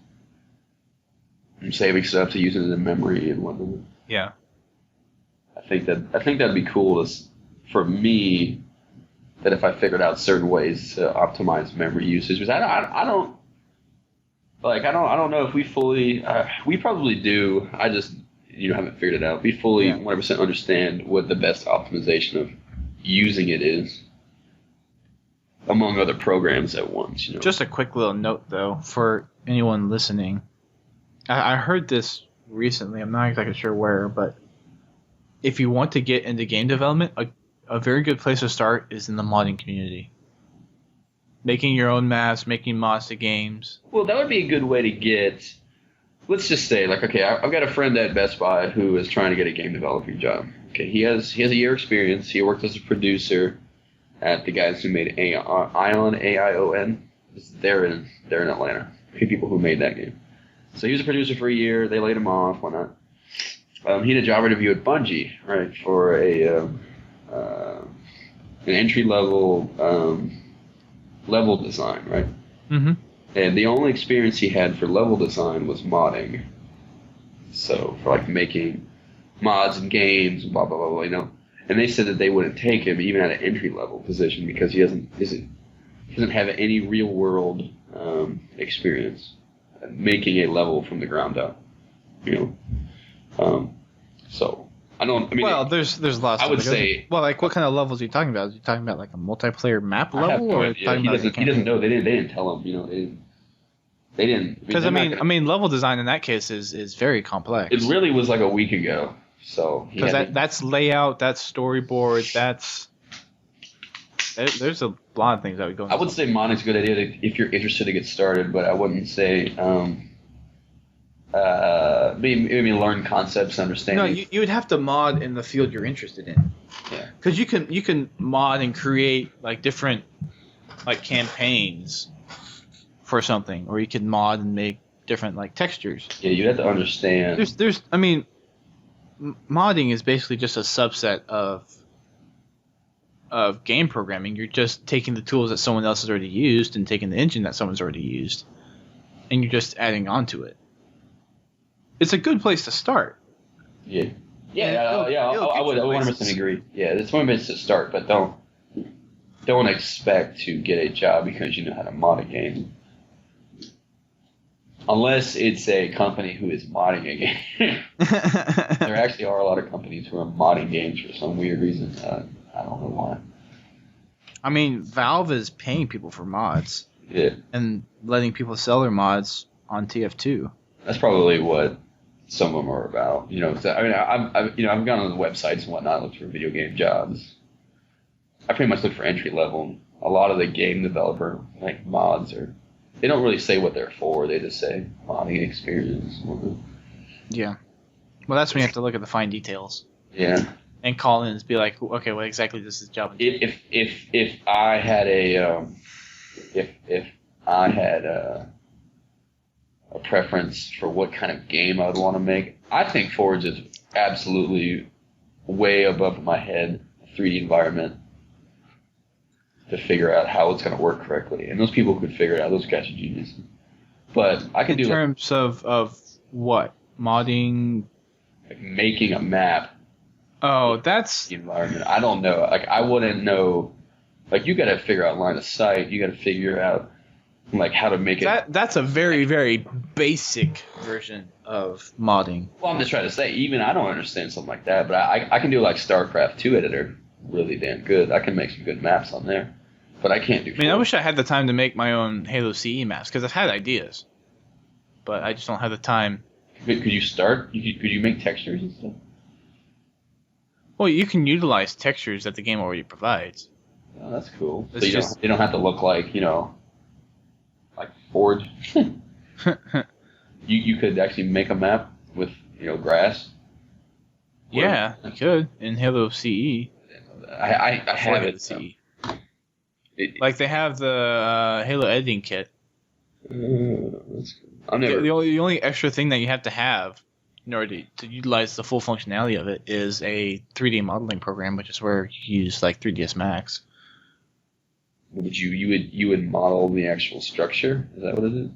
I'm saving stuff to use it in memory and whatnot. Yeah. I think that'd be cool for me, that if I figured out certain ways to optimize memory usage, because I don't know if we fully we probably do. I just haven't figured it out. We fully 100% understand what the best optimization of using it is among other programs at once. Just a quick little note though for anyone listening. I heard this recently. I'm not exactly sure where, but if you want to get into game development, a very good place to start is in the modding community. Making your own maps, making mods to games. Well, that would be a good way to get... Let's just say, I've got a friend at Best Buy who is trying to get a game developing job. Okay, he has a year experience. He worked as a producer at the guys who made Ion, A-I-O-N. They're in Atlanta. People who made that game. So he was a producer for a year. They laid him off. Why not? He had a job interview at Bungie, right, for an entry-level level design, right? Mm-hmm. And the only experience he had for level design was modding. So for like making mods and games and blah blah blah, And they said that they wouldn't take him even at an entry level position because he doesn't have any real world experience making a level from the ground up. So I don't. I mean, well, there's lots. I would say. Well, like what kind of levels are you talking about? Are you talking about like a multiplayer map level, or he doesn't know. They didn't tell him. They didn't. Because I mean, level design in that case is very complex. It really was like a week ago. So because that's layout, that's storyboard, there's a lot of things that would go into I would say modding's a good idea if you're interested to get started, but I wouldn't say maybe learn concepts, understand. No, you would have to mod in the field you're interested in. Yeah. Because you can mod and create like different like campaigns for something, or you can mod and make different like textures. Yeah, you have to understand. I mean, modding is basically just a subset of game programming. You're just taking the tools that someone else has already used and taking the engine that someone's already used, and you're just adding on to it. It's a good place to start. Yeah. I would 100% agree. Yeah, it's one place to start, but don't expect to get a job because you know how to mod a game. Unless it's a company who is modding a game. There actually are a lot of companies who are modding games for some weird reason. I don't know why. I mean, Valve is paying people for mods. Yeah. And letting people sell their mods on TF2. That's probably what some of them are about. I've gone on the websites and whatnot, looked for video game jobs. I pretty much look for entry level. A lot of the game developer like mods they don't really say what they're for. They just say modding experience. Yeah. Well, that's when you have to look at the fine details. Yeah. And call in and be like, okay, what exactly does this job entail? If I had a preference for what kind of game I would want to make, I think Forge is absolutely way above my head, 3D environment, to figure out how it's going to work correctly. And those people could figure it out. Those guys are geniuses. But I can do in terms of what? Modding? Like making a map. Oh, that's the environment. I don't know. Like I wouldn't know. Like you got to figure out line of sight. You got to figure out like how to make it. That's a very very basic version of modding. Well, I'm just trying to say, even I don't understand something like that, but I can do like StarCraft 2 editor really damn good. I can make some good maps on there, but I can't do. I mean, I wish I had the time to make my own Halo CE maps because I've had ideas, but I just don't have the time. Could you start? Could you make textures and stuff? Well, you can utilize textures that the game already provides. Oh, that's cool. So you don't have to look like like Forge. you could actually make a map with grass. Yeah, you could in Halo CE. I have it. CE. Like they have the Halo editing kit. That's cool. The only extra thing that you have to have in order to utilize the full functionality of it is a 3D modeling program, which is where you use like 3ds Max. Would you would model the actual structure? Is that what it is?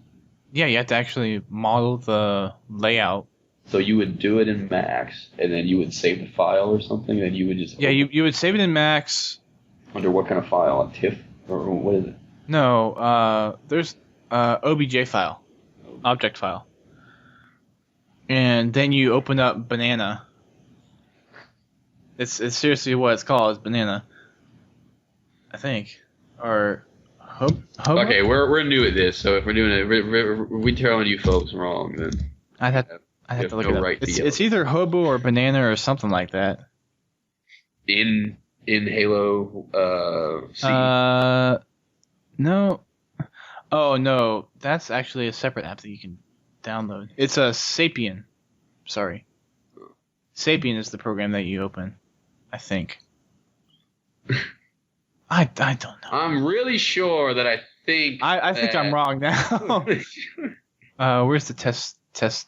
Yeah, you have to actually model the layout. So you would do it in Max, and then you would save the file or something, and you would just... Yeah, you would save it in Max. Under what kind of file? A TIFF? Or what is it? No, there's OBJ file. Object file. And then you open up Banana. It's seriously what it's called. It's Banana. I think. Or... Okay, we're new at this, so if we're doing it... we telling you folks wrong, then... I'd have to look it up. It's either Hobo or Banana or something like that. In Halo C? No. Oh, no. That's actually a separate app that you can download. It's a Sapien. Sorry. Sapien is the program that you open, I think. I don't know. I'm really sure that I think... I think I'm wrong now. Where's the test? Tutorial.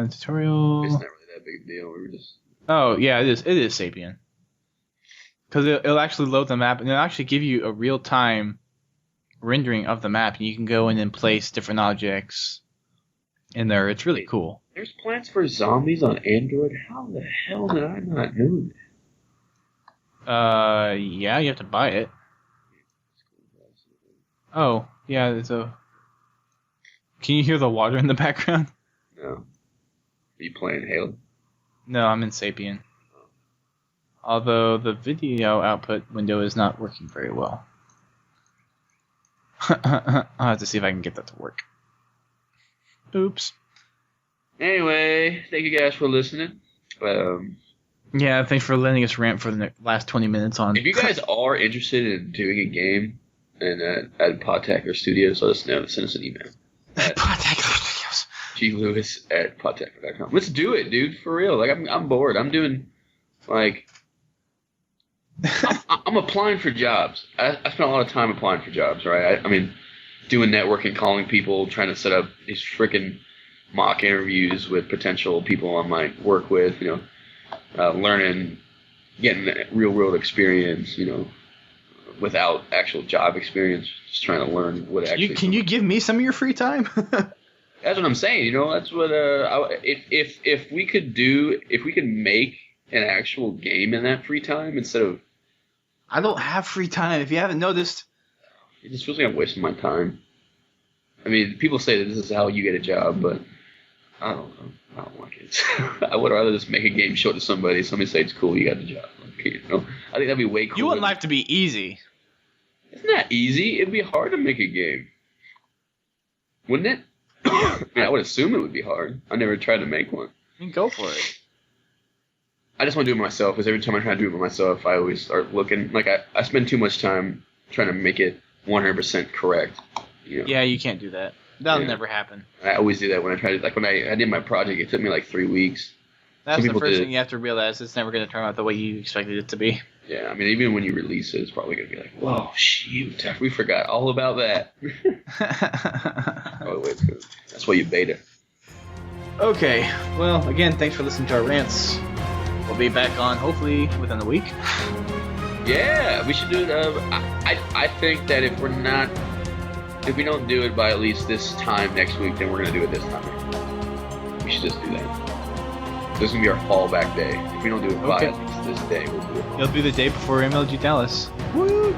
It's not really that big a deal. We were just... Oh, yeah, it is. It is Sapien. Because it'll actually load the map, and it'll actually give you a real-time rendering of the map, and you can go in and place different objects in there. It's really cool. There's Plants vs. Zombies on Android? How the hell did I not know that? Yeah, you have to buy it. Oh, yeah, there's a... Can you hear the water in the background? No. Are you playing Halo? No, I'm in Sapien. Although the video output window is not working very well. I'll have to see if I can get that to work. Oops. Anyway, thank you guys for listening. Yeah, thanks for letting us rant for the last 20 minutes on... If you guys are interested in doing a game and at Podtacular Studios, let us know. Send us an email. Podtacular Studios. GLewis@podtacular.com. Let's do it, dude. For real. Like, I'm bored. I'm doing, like... I'm applying for jobs. I spent a lot of time applying for jobs, right? I mean, doing networking, calling people, trying to set up these freaking mock interviews with potential people I might work with, learning, getting real world experience, without actual job experience, just trying to learn what actually. Can you give me some of your free time? That's what I'm saying. That's what if we could make an actual game in that free time instead of. I don't have free time. If you haven't noticed, it just feels like I'm wasting my time. I mean, people say that this is how you get a job, but I don't know. I don't like it. I would rather just make a game, show it to somebody say it's cool, you got the job. I think that'd be way cooler. You want life to be easy. It's not easy. It'd be hard to make a game. Wouldn't it? I mean, I would assume it would be hard. I never tried to make one. Go for it. I just want to do it myself, because every time I try to do it by myself, I always start looking like I spend too much time trying to make it 100% correct. Yeah, you can't do that. That'll never happen. I always do that when I try to, like when I did my project, it took me like 3 weeks. That's the first thing you have to realize. It's never going to turn out the way you expected it to be. Yeah, I mean, even when you release it, it's probably going to be like, whoa, shoot, we forgot all about that. Oh, wait, that's why you beta. Okay, well, again, thanks for listening to our rants. We'll be back on, hopefully, within a week. Yeah, we should do it. I think that if we don't do it by at least this time next week, then we're going to do it this time. We should just do that. This is going to be our fallback day. If we don't do it by at least this day, we'll do it. It'll be the day before MLG Dallas. Woot!